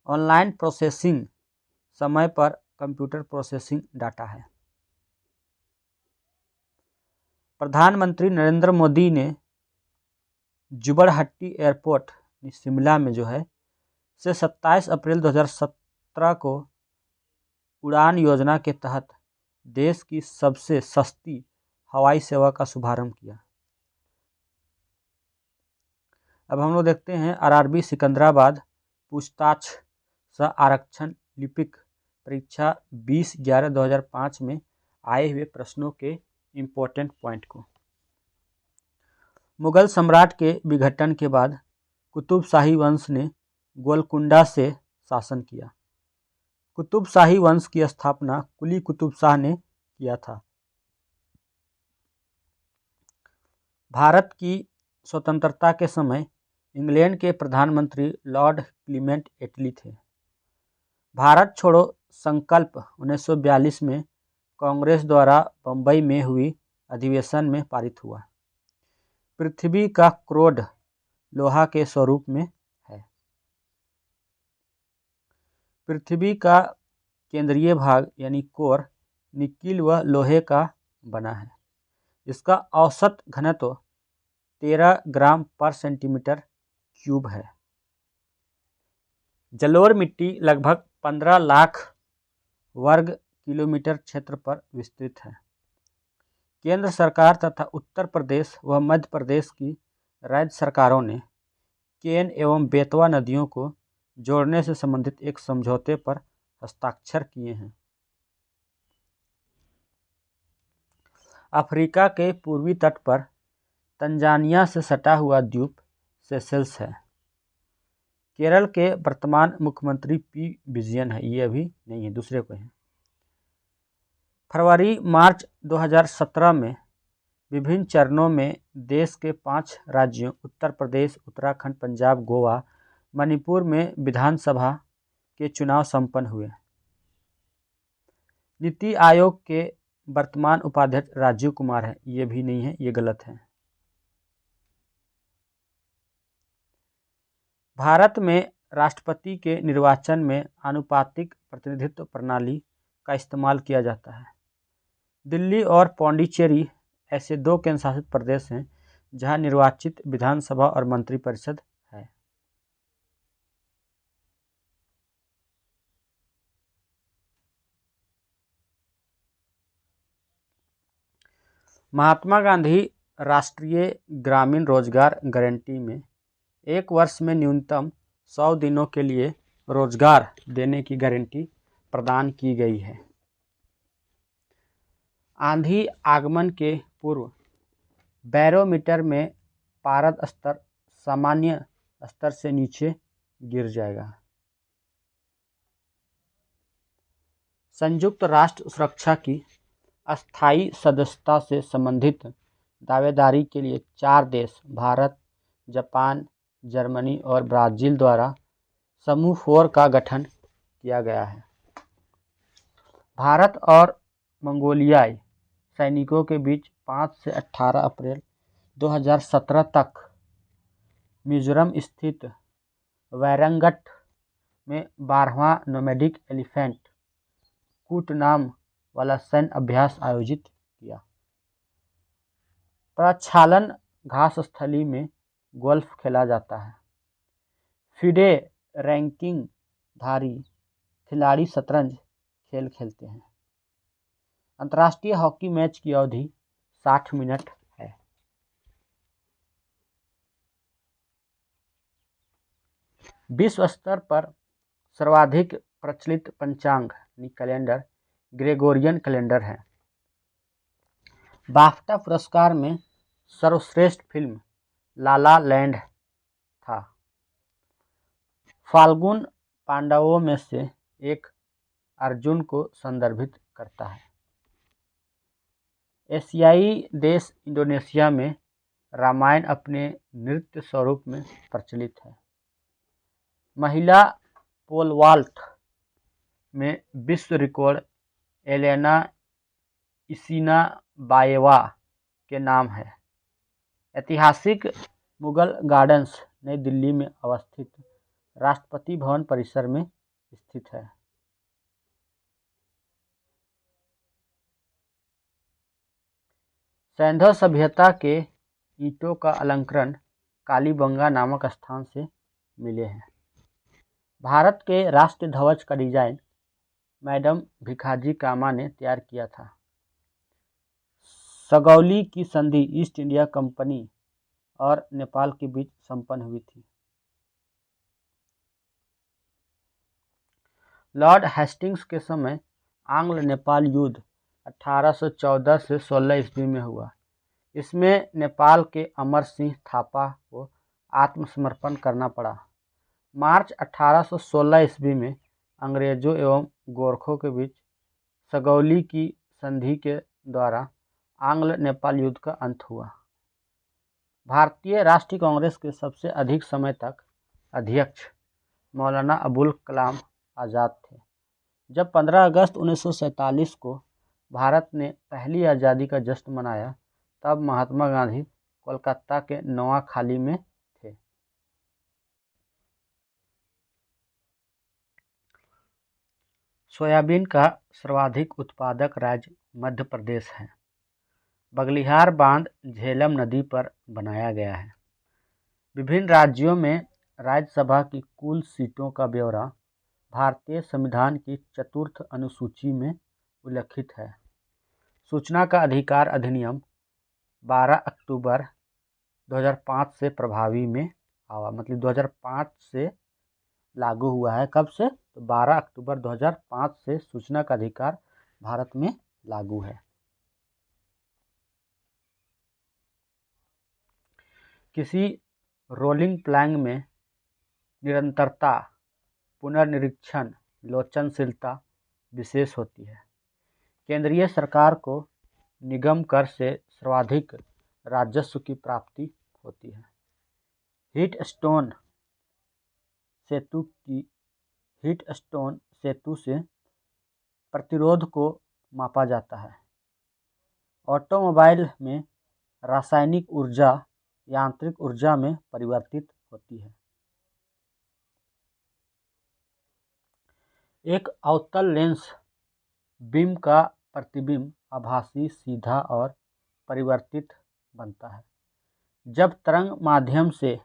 ऑनलाइन प्रोसेसिंग समय पर कंप्यूटर प्रोसेसिंग डाटा है। प्रधानमंत्री नरेंद्र मोदी ने जुबड़हट्टी एयरपोर्ट शिमला में से 27 अप्रैल 2017 को उड़ान योजना के तहत देश की सबसे सस्ती हवाई सेवा का शुभारंभ किया। अब हम लोग देखते हैं आरआरबी सिकंदराबाद पूछताछ सह आरक्षण लिपिक परीक्षा 20/11/2005 में आए हुए प्रश्नों के इम्पोर्टेंट पॉइंट को। मुगल सम्राट के विघटन के बाद कुतुब शाही वंश ने गोलकुंडा से शासन किया। कुतुब शाही वंश की स्थापना कुली कुतुब शाह ने किया था। भारत की स्वतंत्रता के समय इंग्लैंड के प्रधानमंत्री लॉर्ड क्लीमेंट एटली थे। भारत छोड़ो संकल्प 1942 में कांग्रेस द्वारा बंबई में हुई अधिवेशन में पारित हुआ। पृथ्वी का क्रोध लोहा के स्वरूप में है। पृथ्वी का केंद्रीय भाग यानी कोर निकिल व लोहे का बना है। इसका औसत घनत्व 13 ग्राम पर सेंटीमीटर क्यूब है। जलोढ़ मिट्टी लगभग 15 लाख वर्ग किलोमीटर क्षेत्र पर विस्तृत है। केंद्र सरकार तथा उत्तर प्रदेश व मध्य प्रदेश की राज्य सरकारों ने केन एवं बेतवा नदियों को जोड़ने से संबंधित एक समझौते पर हस्ताक्षर किए हैं। अफ्रीका के पूर्वी तट पर तंजानिया से सटा हुआ द्वीप सेशेल्स है। केरल के वर्तमान मुख्यमंत्री पी विजयन है। ये अभी नहीं है, दूसरे को हैं। फरवरी-मार्च 2017 में विभिन्न चरणों में देश के 5 राज्यों उत्तर प्रदेश, उत्तराखंड, पंजाब, गोवा, मणिपुर में विधानसभा के चुनाव संपन्न हुए। नीति आयोग के वर्तमान उपाध्यक्ष राजीव कुमार हैं। ये भी नहीं है, ये गलत है। भारत में राष्ट्रपति के निर्वाचन में आनुपातिक प्रतिनिधित्व प्रणाली का इस्तेमाल किया जाता है। दिल्ली और पौंडीचेरी ऐसे 2 केंद्र शासित प्रदेश हैं जहां निर्वाचित विधानसभा और मंत्रिपरिषद है। महात्मा गांधी राष्ट्रीय ग्रामीण रोजगार गारंटी में 1 वर्ष में न्यूनतम 100 दिनों के लिए रोजगार देने की गारंटी प्रदान की गई है। आंधी आगमन के पूर्व बैरोमीटर में पारद स्तर सामान्य स्तर से नीचे गिर जाएगा। संयुक्त राष्ट्र सुरक्षा की अस्थायी सदस्यता से संबंधित दावेदारी के लिए 4 देश भारत, जापान, जर्मनी और ब्राज़ील द्वारा समूह 4 का गठन किया गया है। भारत और मंगोलियाई सैनिकों के बीच 5 से 18 अप्रैल 2017 तक मिजोरम स्थित वैरंगट में 12वां नोमैडिक एलिफेंट कूट नाम वाला सैन्य अभ्यास आयोजित किया। प्रक्षालन घास स्थली में गोल्फ खेला जाता है। फिडे रैंकिंग धारी खिलाड़ी शतरंज खेल खेलते हैं। अंतर्राष्ट्रीय हॉकी मैच की अवधि 60 मिनट है। विश्व स्तर पर सर्वाधिक प्रचलित पंचांग कैलेंडर ग्रेगोरियन कैलेंडर है। बाफ्टा पुरस्कार में सर्वश्रेष्ठ फिल्म ला ला लैंड था। फाल्गुन पांडवों में से एक अर्जुन को संदर्भित करता है। एशियाई देश इंडोनेशिया में रामायण अपने नृत्य स्वरूप में प्रचलित है। महिला पोल वॉल्ट में विश्व रिकॉर्ड एलेना इसिनाबाएवा के नाम है। ऐतिहासिक मुगल गार्डन्स नई दिल्ली में अवस्थित राष्ट्रपति भवन परिसर में स्थित है। सैंधव सभ्यता के ईंटों का अलंकरण कालीबंगा नामक स्थान से मिले हैं। भारत के राष्ट्रीय ध्वज का डिजाइन मैडम भिखाजी कामा ने तैयार किया था। सगौली की संधि ईस्ट इंडिया कंपनी और नेपाल के बीच संपन्न हुई थी। लॉर्ड हेस्टिंग्स के समय आंग्ल नेपाल युद्ध 1814 से 16 ईस्वी में हुआ। इसमें नेपाल के अमर सिंह थापा को आत्मसमर्पण करना पड़ा। मार्च 1816 ईस्वी में अंग्रेजों एवं गोरखों के बीच सगौली की संधि के द्वारा आंग्ल नेपाल युद्ध का अंत हुआ। भारतीय राष्ट्रीय कांग्रेस के सबसे अधिक समय तक अध्यक्ष मौलाना अबुल कलाम आज़ाद थे। जब 15 अगस्त 1947 को भारत ने पहली आज़ादी का जश्न मनाया, तब महात्मा गांधी कोलकाता के नोआखाली में थे। सोयाबीन का सर्वाधिक उत्पादक राज्य मध्य प्रदेश है। बगलिहार बांध झेलम नदी पर बनाया गया है। विभिन्न राज्यों में राज्यसभा की कुल सीटों का ब्यौरा भारतीय संविधान की 4th अनुसूची में उल्लिखित है। सूचना का अधिकार अधिनियम 12 अक्टूबर 2005 से प्रभावी में आवा, मतलब 2005 से लागू हुआ है। कब से? तो 12 अक्टूबर 2005 से सूचना का अधिकार भारत में लागू है। किसी रोलिंग प्लैंग में निरंतरता, पुनर्निरीक्षण, लोचनशीलता विशेष होती है। केंद्रीय सरकार को निगम कर से सर्वाधिक राजस्व की प्राप्ति होती है। हीटस्टोन सेतु की हीटस्टोन सेतु से प्रतिरोध को मापा जाता है। ऑटोमोबाइल में रासायनिक ऊर्जा यांत्रिक ऊर्जा में परिवर्तित होती है। एक अवतल लेंस बीम का प्रतिबिंब आभासी, सीधा और परिवर्तित बनता है। जब तरंग माध्यम से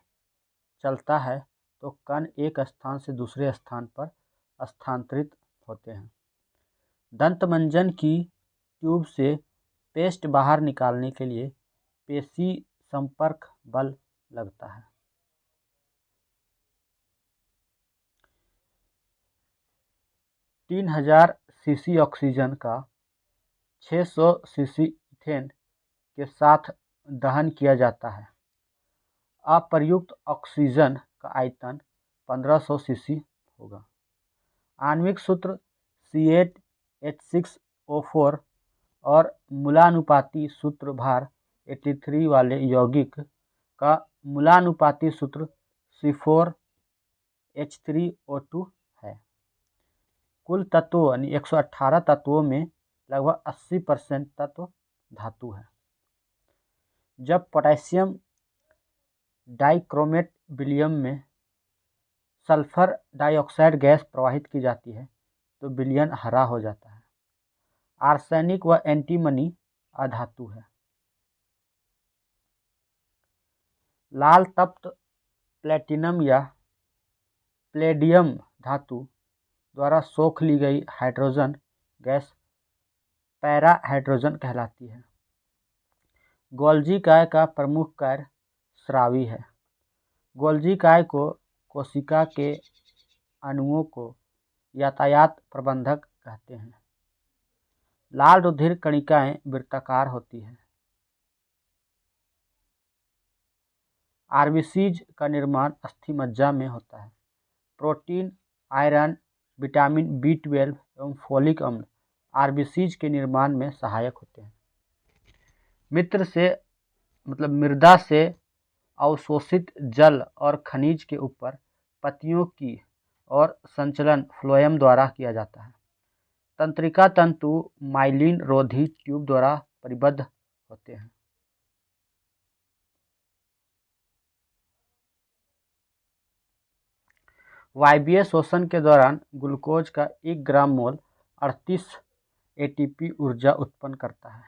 चलता है तो कण एक स्थान से दूसरे स्थान पर स्थानांतरित होते हैं। दंतमंजन की ट्यूब से पेस्ट बाहर निकालने के लिए पेशी संपर्क बल लगता है। 3000 सीसी ऑक्सीजन का 600 सीसी ईथेन के साथ दहन किया जाता है। अप्रयुक्त ऑक्सीजन का आयतन 1500 सीसी होगा। आणविक सूत्र C8H6O4 और मूलानुपाती सूत्र भार 83 वाले यौगिक का मूलानुपाती सूत्र C4H3O2 है। कुल तत्वों यानी 118 तत्वों में लगभग 80% तत्व धातु है। जब पोटेशियम डाइक्रोमेट विलयन में सल्फर डाइऑक्साइड गैस प्रवाहित की जाती है तो विलयन हरा हो जाता है। आर्सेनिक व एंटीमनी अधातु है। लाल तप्त प्लेटिनम या प्लेडियम धातु द्वारा सोख ली गई हाइड्रोजन गैस पैरा हाइड्रोजन कहलाती है। गोल्जी काय का प्रमुख कार्य स्रावी है। गोल्जी काय को कोशिका के अणुओं को यातायात प्रबंधक कहते हैं। लाल रुधिर कणिकाएं वृत्ताकार होती हैं। आरबीसीज का निर्माण अस्थिमज्जा में होता है। प्रोटीन, आयरन, विटामिन B12 एवं फोलिक अम्ल आरबीसीज के निर्माण में सहायक होते हैं। मृदा से अवशोषित जल और खनिज के ऊपर पत्तियों की और संचलन फ्लोएम द्वारा किया जाता है। तंत्रिका तंतु माइलिन रोधी ट्यूब द्वारा परिबद्ध होते हैं। वायवीय शोषण के दौरान ग्लूकोज का 1 ग्राम मोल 38 एटीपी ऊर्जा उत्पन्न करता है।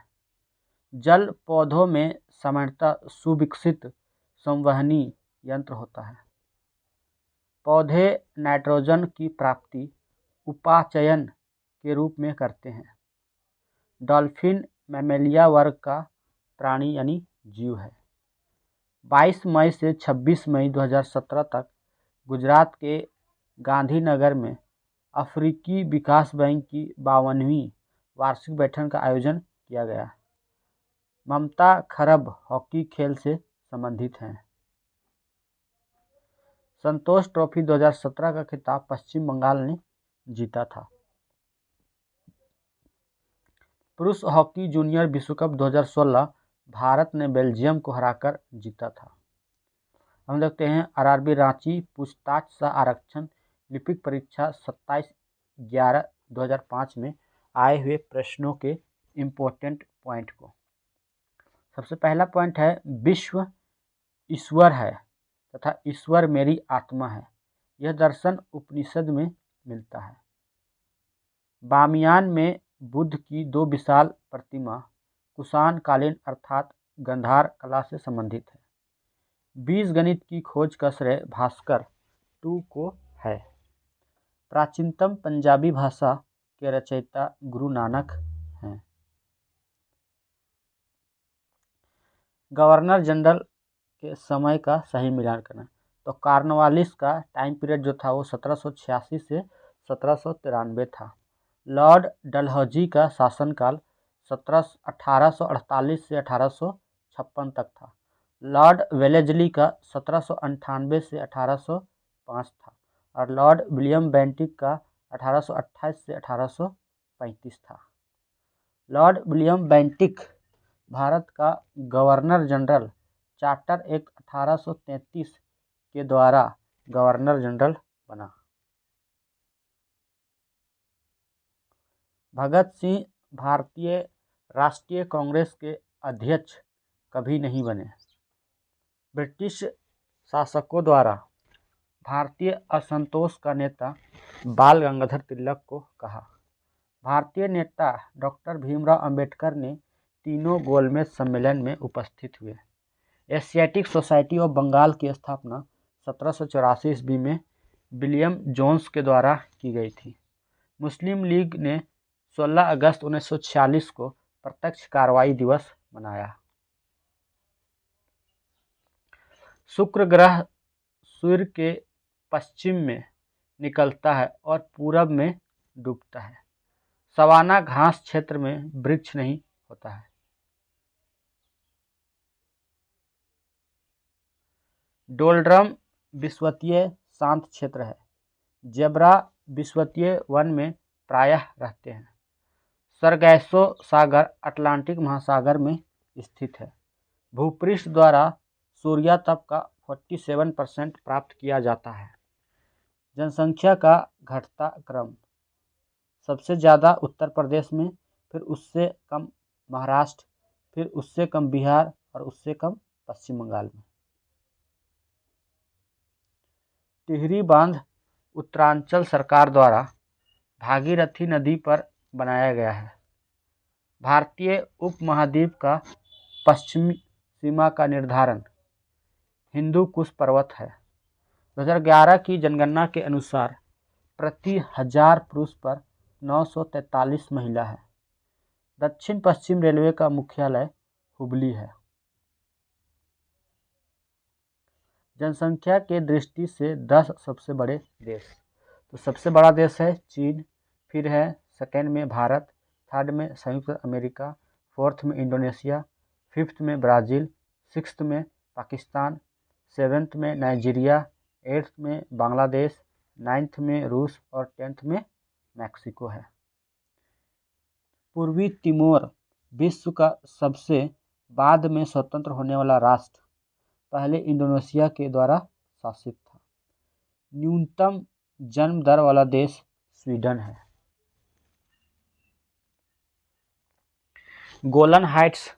जल पौधों में सामान्यतः सुविकसित संवहनी यंत्र होता है। पौधे नाइट्रोजन की प्राप्ति उपाचयन के रूप में करते हैं। डॉल्फिन मैमेलिया वर्ग का प्राणी यानी जीव है। 22 मई से 26 मई 2017 तक गुजरात के गांधीनगर में अफ्रीकी विकास बैंक की 52वीं वार्षिक बैठक का आयोजन किया गया। ममता खरब हॉकी खेल से संबंधित हैं। संतोष ट्रॉफी 2017 का खिताब पश्चिम बंगाल ने जीता था। पुरुष हॉकी जूनियर विश्व कप 2016 भारत ने बेल्जियम को हराकर जीता था। हम देखते हैं आरआरबी रांची पूछताछ सह आरक्षण लिपिक परीक्षा 27/11/2005 में आए हुए प्रश्नों के इम्पोर्टेंट पॉइंट को। सबसे पहला पॉइंट है विश्व ईश्वर है तथा ईश्वर मेरी आत्मा है। यह दर्शन उपनिषद में मिलता है। बामियान में बुद्ध की 2 विशाल प्रतिमा कुषाण कालीन अर्थात गंधार कला से संबंधित है। बीजगणित की खोज का श्रेय भास्कर II को है। प्राचीनतम पंजाबी भाषा के रचयिता गुरु नानक हैं। गवर्नर जनरल के समय का सही मिलान करना, तो कॉर्नवालिस का टाइम पीरियड जो था वो 1786 से 1793 था। लॉर्ड डलहौजी का शासनकाल 1848 से 1856 तक था। लॉर्ड वेलेस्ली का 1798 से 1805 था और लॉर्ड विलियम बेंटिक का 1828 से 1835 था। लॉर्ड विलियम बेंटिक भारत का गवर्नर जनरल चार्टर एक्ट 1833 के द्वारा गवर्नर जनरल बना। भगत सिंह भारतीय राष्ट्रीय कांग्रेस के अध्यक्ष कभी नहीं बने। ब्रिटिश शासकों द्वारा भारतीय असंतोष का नेता बाल गंगाधर तिलक को कहा। भारतीय नेता डॉक्टर भीमराव अंबेडकर ने तीनों गोलमेज सम्मेलन में उपस्थित हुए। एशियाटिक सोसाइटी ऑफ बंगाल की स्थापना 1784 ईस्वी में विलियम जोन्स के द्वारा की गई थी। मुस्लिम लीग ने 16 अगस्त 1946 को प्रत्यक्ष कार्रवाई दिवस मनाया। शुक्र ग्रह सूर्य के पश्चिम में निकलता है और पूरब में डूबता है। सवाना घास क्षेत्र में वृक्ष नहीं होता है। डोलड्रम विषुवतीय शांत क्षेत्र है। जेब्रा विषुवतीय वन में प्रायः रहते हैं। सरगैसो सागर अटलांटिक महासागर में स्थित है। भूपृष्ठ द्वारा सूर्यातप का 47% प्राप्त किया जाता है। जनसंख्या का घटता क्रम सबसे ज़्यादा उत्तर प्रदेश में, फिर उससे कम महाराष्ट्र, फिर उससे कम बिहार और उससे कम पश्चिम बंगाल में। टिहरी बांध उत्तरांचल सरकार द्वारा भागीरथी नदी पर बनाया गया है। भारतीय उपमहाद्वीप का पश्चिमी सीमा का निर्धारण हिंदू कुश पर्वत है। 2011 की जनगणना के अनुसार प्रति 1000 पुरुष पर 943 महिला है। दक्षिण पश्चिम रेलवे का मुख्यालय हुबली है। जनसंख्या के दृष्टि से 10 सबसे बड़े देश, तो सबसे बड़ा देश है चीन, फिर है सेकेंड में भारत, थर्ड में संयुक्त अमेरिका, फोर्थ में इंडोनेशिया, फिफ्थ में ब्राज़ील, सिक्स्थ में पाकिस्तान, सेवेंथ में नाइजीरिया, एट्थ में बांग्लादेश, नाइन्थ में रूस और 10th में मैक्सिको है। पूर्वी तिमोर विश्व का सबसे बाद में स्वतंत्र होने वाला राष्ट्र पहले इंडोनेशिया के द्वारा शासित था। न्यूनतम जन्म दर वाला देश स्वीडन है। गोलन हाइट्स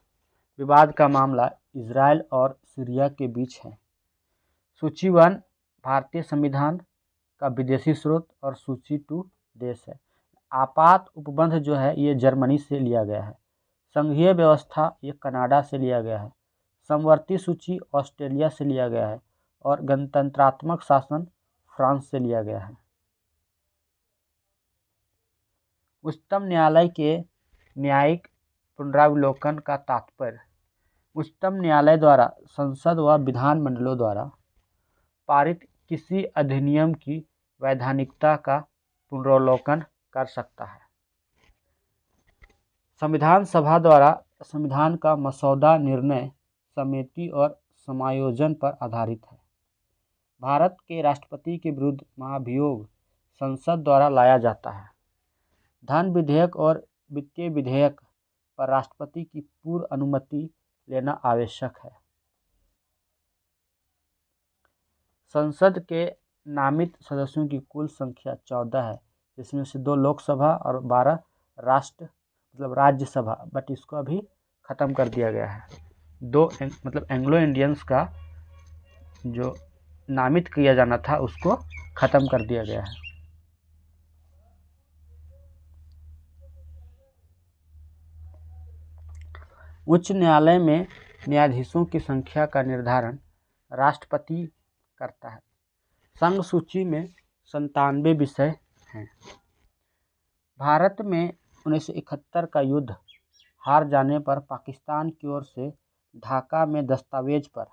विवाद का मामला इजराइल और सीरिया के बीच है। सूची 1 भारतीय संविधान का विदेशी स्रोत और सूची 2 देश है। आपात उपबंध जो है ये जर्मनी से लिया गया है। संघीय व्यवस्था ये कनाडा से लिया गया है। समवर्ती सूची ऑस्ट्रेलिया से लिया गया है और गणतंत्रात्मक शासन फ्रांस से लिया गया है। उच्चतम न्यायालय के न्यायिक पुनरावलोकन का तात्पर्य उच्चतम न्यायालय द्वारा संसद व विधानमंडलों द्वारा पारित किसी अधिनियम की वैधानिकता का पुनरावलोकन कर सकता है। संविधान सभा द्वारा संविधान का मसौदा निर्णय समिति और समायोजन पर आधारित है। भारत के राष्ट्रपति के विरुद्ध महाभियोग संसद द्वारा लाया जाता है। धन विधेयक और वित्तीय विधेयक पर राष्ट्रपति की पूर्व अनुमति लेना आवश्यक है। संसद के नामित सदस्यों की कुल संख्या 14 है, जिसमें से 2 लोकसभा और 12 राज्यसभा, बट इसको अभी ख़त्म कर दिया गया है। 2 एंग्लो इंडियंस का जो नामित किया जाना था उसको ख़त्म कर दिया गया है। उच्च न्यायालय में न्यायाधीशों की संख्या का निर्धारण राष्ट्रपति करता है। संघ सूची में 97 विषय हैं। भारत में 1971 का युद्ध हार जाने पर पाकिस्तान की ओर से ढाका में दस्तावेज पर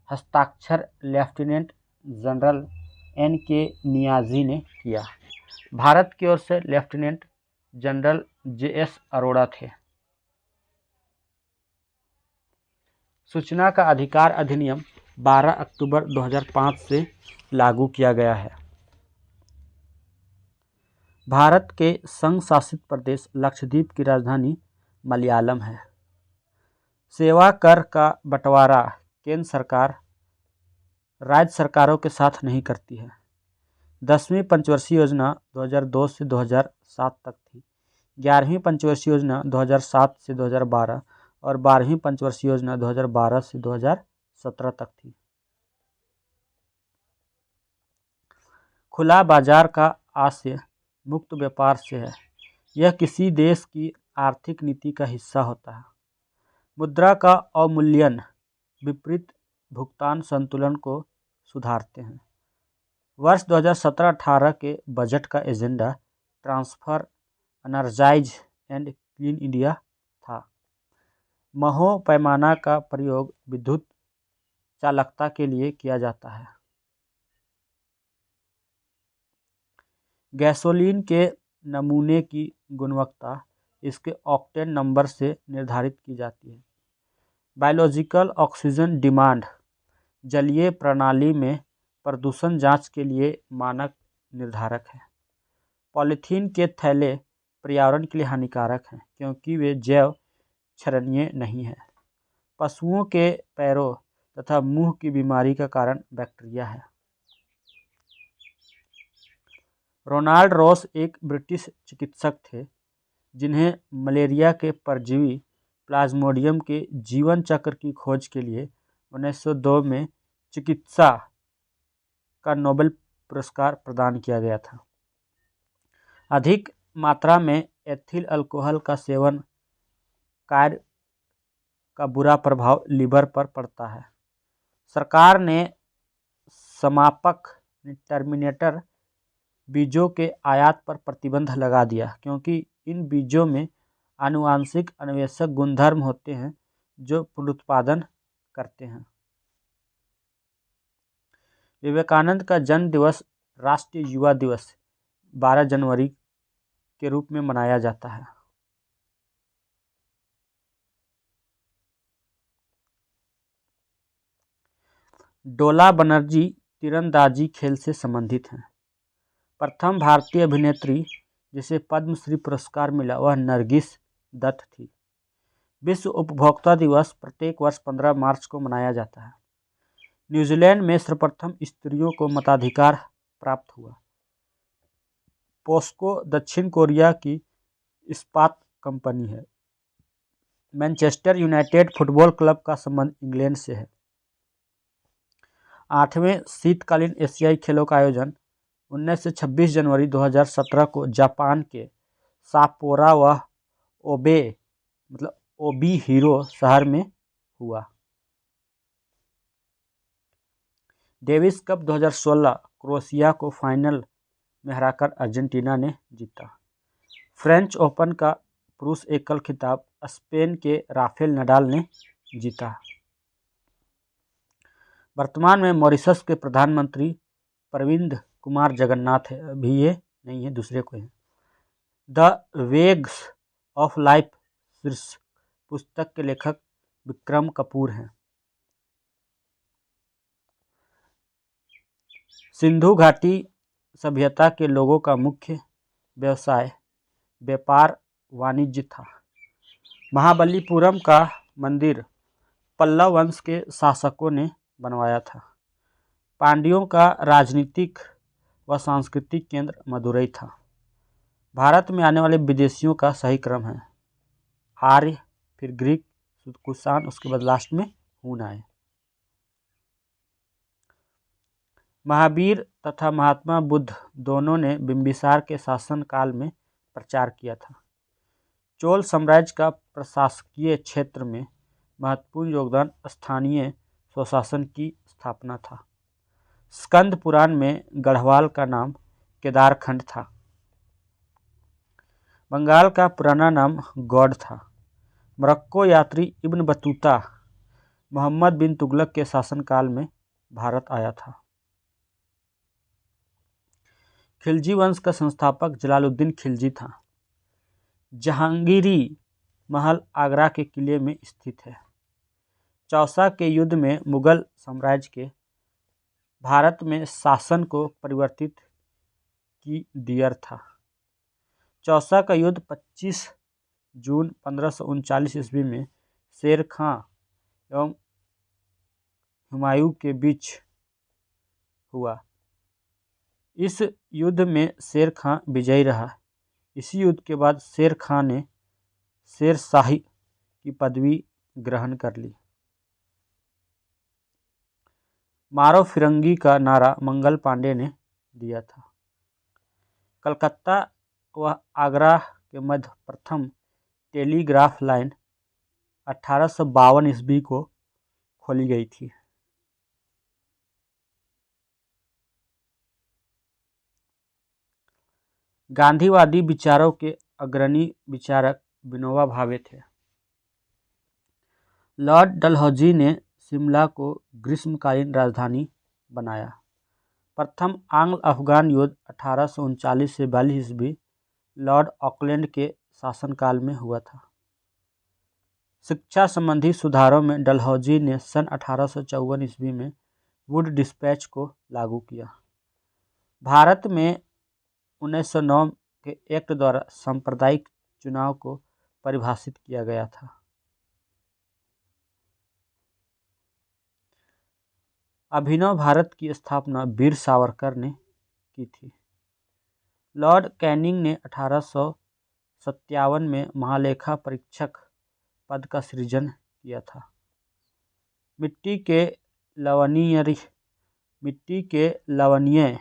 हस्ताक्षर लेफ्टिनेंट जनरल N.K. नियाज़ी ने किया। भारत की ओर से लेफ्टिनेंट जनरल J.S. अरोड़ा थे। सूचना का अधिकार अधिनियम 12 अक्टूबर 2005 से लागू किया गया है। भारत के संघ शासित प्रदेश लक्षद्वीप की राजधानी मलयालम है। सेवा कर का बंटवारा केंद्र सरकार राज्य सरकारों के साथ नहीं करती है। 10वीं पंचवर्षीय योजना 2002 से 2007 तक थी। 11वीं पंचवर्षीय योजना 2007 से 2012 और 12वीं पंचवर्षीय योजना 2012 से 2017 तक थी। खुला बाजार का आशय मुक्त व्यापार से है। यह किसी देश की आर्थिक नीति का हिस्सा होता है। मुद्रा का अवमूल्यन विपरीत भुगतान संतुलन को सुधारते हैं। वर्ष 2017-18 के बजट का agenda transfer, energise and clean India था। महो पैमाना का प्रयोग विद्युत चालकता के लिए किया जाता है। गैसोलीन के नमूने की गुणवत्ता इसके ऑक्टेन नंबर से निर्धारित की जाती है। बायोलॉजिकल ऑक्सीजन डिमांड जलीय प्रणाली में प्रदूषण जांच के लिए मानक निर्धारक है। पॉलीथीन के थैले पर्यावरण के लिए हानिकारक हैं क्योंकि वे जैव क्षरणीय नहीं हैं। पशुओं के पैरों तथा मुंह की बीमारी का कारण बैक्टीरिया है। रोनाल्ड रॉस एक ब्रिटिश चिकित्सक थे जिन्हें मलेरिया के परजीवी प्लाज्मोडियम के जीवन चक्र की खोज के लिए 1902 में चिकित्सा का नोबेल पुरस्कार प्रदान किया गया था। अधिक मात्रा में एथिल अल्कोहल का सेवन कार्य का बुरा प्रभाव लीवर पर पड़ता है। सरकार ने समापक टर्मिनेटर बीजों के आयात पर प्रतिबंध लगा दिया क्योंकि इन बीजों में आनुवांशिक अन्वेषक गुणधर्म होते हैं जो पुनरुत्पादन करते हैं। विवेकानंद का जन्म दिवस राष्ट्रीय युवा दिवस 12 जनवरी के रूप में मनाया जाता है। डोला बनर्जी तीरंदाजी खेल से संबंधित हैं। प्रथम भारतीय अभिनेत्री जिसे पद्मश्री पुरस्कार मिला वह नरगिस दत्त थी। विश्व उपभोक्ता दिवस प्रत्येक वर्ष 15 मार्च को मनाया जाता है। न्यूजीलैंड में सर्वप्रथम स्त्रियों को मताधिकार प्राप्त हुआ। पोस्को दक्षिण कोरिया की इस्पात कंपनी है। मैनचेस्टर यूनाइटेड फुटबॉल क्लब का संबंध इंग्लैंड से है। 8वें शीतकालीन एशियाई खेलों का आयोजन 19 से 26 जनवरी 2017 को जापान के साप्पोरो व ओबीहिरो शहर में हुआ। डेविस कप 2016 क्रोएशिया को फाइनल में हराकर अर्जेंटीना ने जीता। फ्रेंच ओपन का पुरुष एकल खिताब स्पेन के राफेल नडाल ने जीता। वर्तमान में मॉरिशस के प्रधानमंत्री प्रविंद कुमार जगन्नाथ है। अभी ये नहीं है, दूसरे को है। द वेग्स ऑफ लाइफ शीर्षक पुस्तक के लेखक विक्रम कपूर हैं। सिंधु घाटी सभ्यता के लोगों का मुख्य व्यवसाय व्यापार वाणिज्य था। महाबलीपुरम का मंदिर पल्लव वंश के शासकों ने बनवाया था। पांड्यों का राजनीतिक व सांस्कृतिक केंद्र मदुरई था। भारत में आने वाले विदेशियों का सही क्रम है आर्य, फिर ग्रीक, कुषाण, उसके बाद लास्ट में हून आए। महावीर तथा महात्मा बुद्ध दोनों ने बिंबिसार के शासनकाल में प्रचार किया था। चोल साम्राज्य का प्रशासकीय क्षेत्र में महत्वपूर्ण योगदान स्थानीय स्वशासन की स्थापना था। स्कंद पुराण में गढ़वाल का नाम केदारखंड था। बंगाल का पुराना नाम गौड़ था। मोरक्को यात्री इब्न बतूता मोहम्मद बिन तुगलक के शासनकाल में भारत आया था। खिलजी वंश का संस्थापक जलालुद्दीन खिलजी था। जहांगीरी महल आगरा के किले में स्थित है। चौसा के युद्ध में मुगल साम्राज्य के भारत में शासन को परिवर्तित की दियर था। चौसा का युद्ध 25 जून 1539 ईस्वी में शेर खां एवं हुमायूं के बीच हुआ। इस युद्ध में शेर खां विजयी रहा। इसी युद्ध के बाद शेर खां ने शेरशाही की पदवी ग्रहण कर ली। मारो फिरंगी का नारा मंगल पांडे ने दिया था। कलकत्ता व आगरा के मध्य प्रथम टेलीग्राफ लाइन 1852 ईस्वी को खोली गई थी। गांधीवादी विचारों के अग्रणी विचारक विनोबा भावे थे। लॉर्ड डलहौजी ने शिमला को ग्रीष्मकालीन राजधानी बनाया। प्रथम आंग्ल अफगान युद्ध 1839 से 42 ईस्वी लॉर्ड ऑकलैंड के शासनकाल में हुआ था। शिक्षा संबंधी सुधारों में डलहौजी ने सन 1854 ईस्वी में वुड डिस्पैच को लागू किया। भारत में 1909 के एक्ट द्वारा सांप्रदायिक चुनाव को परिभाषित किया गया था। अभिनव भारत की स्थापना वीर सावरकर ने की थी। लॉर्ड कैनिंग ने 1857 में महालेखा परीक्षक पद का सृजन किया था। मिट्टी के लवणीय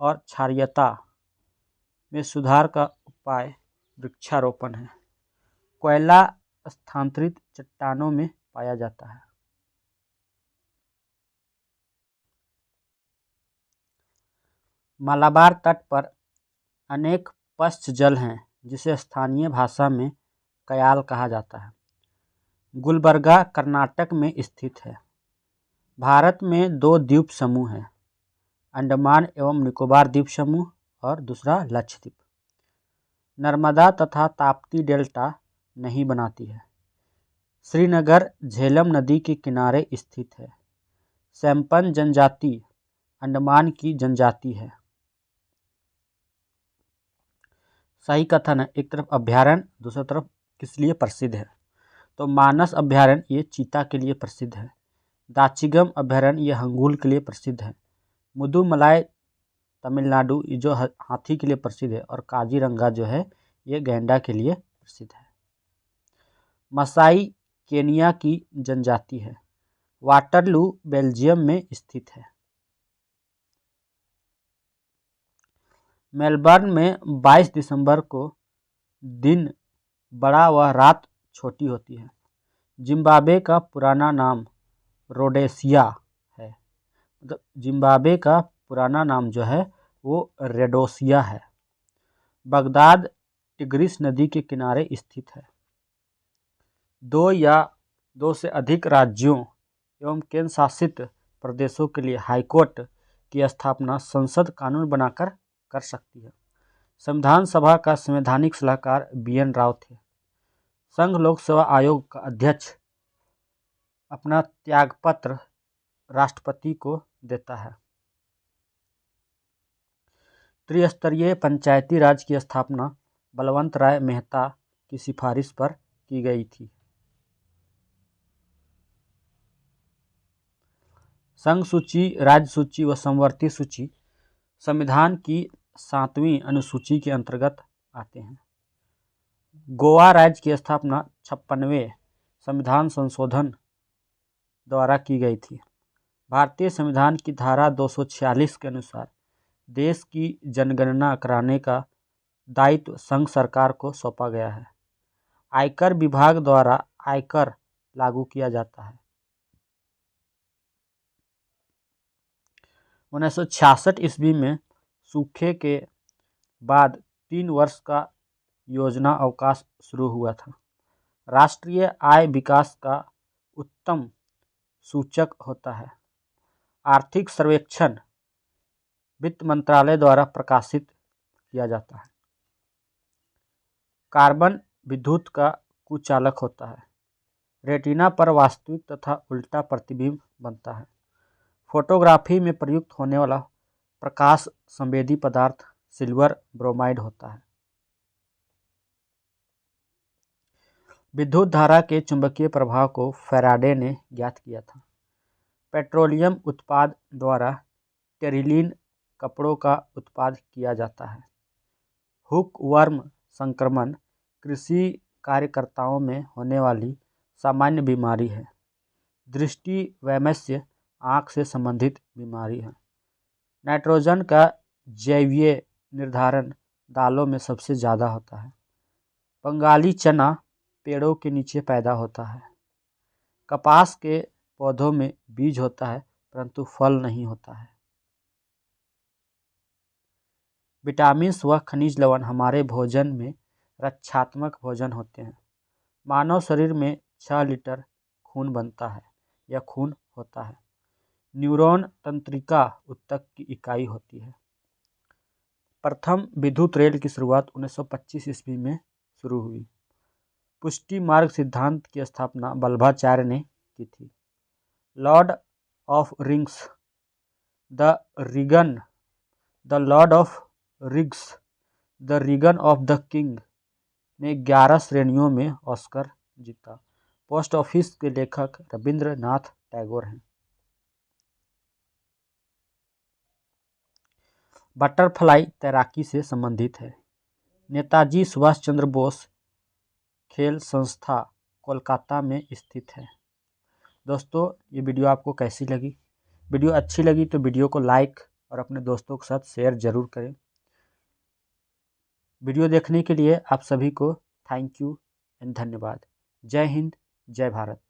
और क्षारीयता में सुधार का उपाय वृक्षारोपण है। कोयला स्थानांतरित चट्टानों में पाया जाता है। मालाबार तट पर अनेक पश्च जल हैं जिसे स्थानीय भाषा में कयाल कहा जाता है। गुलबर्गा कर्नाटक में स्थित है। भारत में 2 द्वीप समूह हैं, अंडमान एवं निकोबार द्वीप समूह और दूसरा लक्षद्वीप। नर्मदा तथा ताप्ती डेल्टा नहीं बनाती है। श्रीनगर झेलम नदी के किनारे स्थित है। सैंपन जनजाति अंडमान की जनजाति है। सही कथन है। एक तरफ अभ्यारण्य, दूसरी तरफ किस लिए प्रसिद्ध है? तो मानस अभ्यारण्य ये चीता के लिए प्रसिद्ध है। दाचिगम अभ्यारण्य ये हंगुल के लिए प्रसिद्ध है। मुदुमलाई तमिलनाडु जो हाथी के लिए प्रसिद्ध है। और काजीरंगा जो है ये गैंडा के लिए प्रसिद्ध है। मसाई केनिया की जनजाति है। वाटरलू बेल्जियम में स्थित है। मेलबर्न में 22 दिसंबर को दिन बड़ा व रात छोटी होती है। जिम्बाब्वे का पुराना नाम रोडेसिया है। मतलब जिम्बाब्वे का पुराना नाम जो है वो रेडोसिया है। बगदाद टिग्रिस नदी के किनारे स्थित है। 2 या 2 से अधिक राज्यों एवं केंद्र शासित प्रदेशों के लिए हाईकोर्ट की स्थापना संसद कानून बनाकर कर सकती है। संविधान सभा का संवैधानिक सलाहकार BN राव थे। संघ लोक सेवा आयोग का अध्यक्ष अपना त्यागपत्र राष्ट्रपति को देता है। त्रिस्तरीय पंचायती राज की स्थापना बलवंत राय मेहता की सिफारिश पर की गई थी। संघ सूची, राज्य सूची व समवर्ती सूची संविधान की 7वीं अनुसूची के अंतर्गत आते हैं। गोवा राज्य की स्थापना 56वें संविधान संशोधन द्वारा की गई थी। भारतीय संविधान की धारा 246 के अनुसार देश की जनगणना कराने का दायित्व संघ सरकार को सौंपा गया है। आयकर विभाग द्वारा आयकर लागू किया जाता है। 1966 ईस्वी में सूखे के बाद 3 वर्ष का योजना अवकाश शुरू हुआ था। राष्ट्रीय आय विकास का उत्तम सूचक होता है। आर्थिक सर्वेक्षण वित्त मंत्रालय द्वारा प्रकाशित किया जाता है। कार्बन विद्युत का कुचालक होता है। रेटिना पर वास्तविक तथा उल्टा प्रतिबिंब बनता है। फोटोग्राफी में प्रयुक्त होने वाला प्रकाश संवेदी पदार्थ सिल्वर ब्रोमाइड होता है। विद्युत धारा के चुंबकीय प्रभाव को फैराडे ने ज्ञात किया था। पेट्रोलियम उत्पाद द्वारा टेरिलीन कपड़ों का उत्पाद किया जाता है। हुकवर्म संक्रमण कृषि कार्यकर्ताओं में होने वाली सामान्य बीमारी है। दृष्टि वैमनस्य आँख से संबंधित बीमारी है। नाइट्रोजन का जैवीय निर्धारण दालों में सबसे ज़्यादा होता है। बंगाली चना पेड़ों के नीचे पैदा होता है। कपास के पौधों में बीज होता है परंतु फल नहीं होता है। विटामिन्स व खनिज लवण हमारे भोजन में रक्षात्मक भोजन होते हैं। मानव शरीर में 6 लीटर खून बनता है या खून होता है। न्यूरॉन तंत्रिका ऊतक की इकाई होती है। प्रथम विद्युत रेल की शुरुआत 1925 ईस्वी में शुरू हुई। पुष्टि मार्ग सिद्धांत की स्थापना वल्लभाचार्य ने की थी। Lord of rings the Lord of rings the Reagan of the king ने 11 श्रेणियों में ऑस्कर जीता। पोस्ट ऑफिस के लेखक रविंद्रनाथ टैगोर हैं। बटरफ्लाई तैराकी से संबंधित है। नेताजी सुभाष चंद्र बोस खेल संस्था कोलकाता में स्थित है। दोस्तों, ये वीडियो आपको कैसी लगी? वीडियो अच्छी लगी तो वीडियो को लाइक और अपने दोस्तों के साथ शेयर जरूर करें। वीडियो देखने के लिए आप सभी को थैंक यू एंड धन्यवाद। जय हिंद, जय भारत।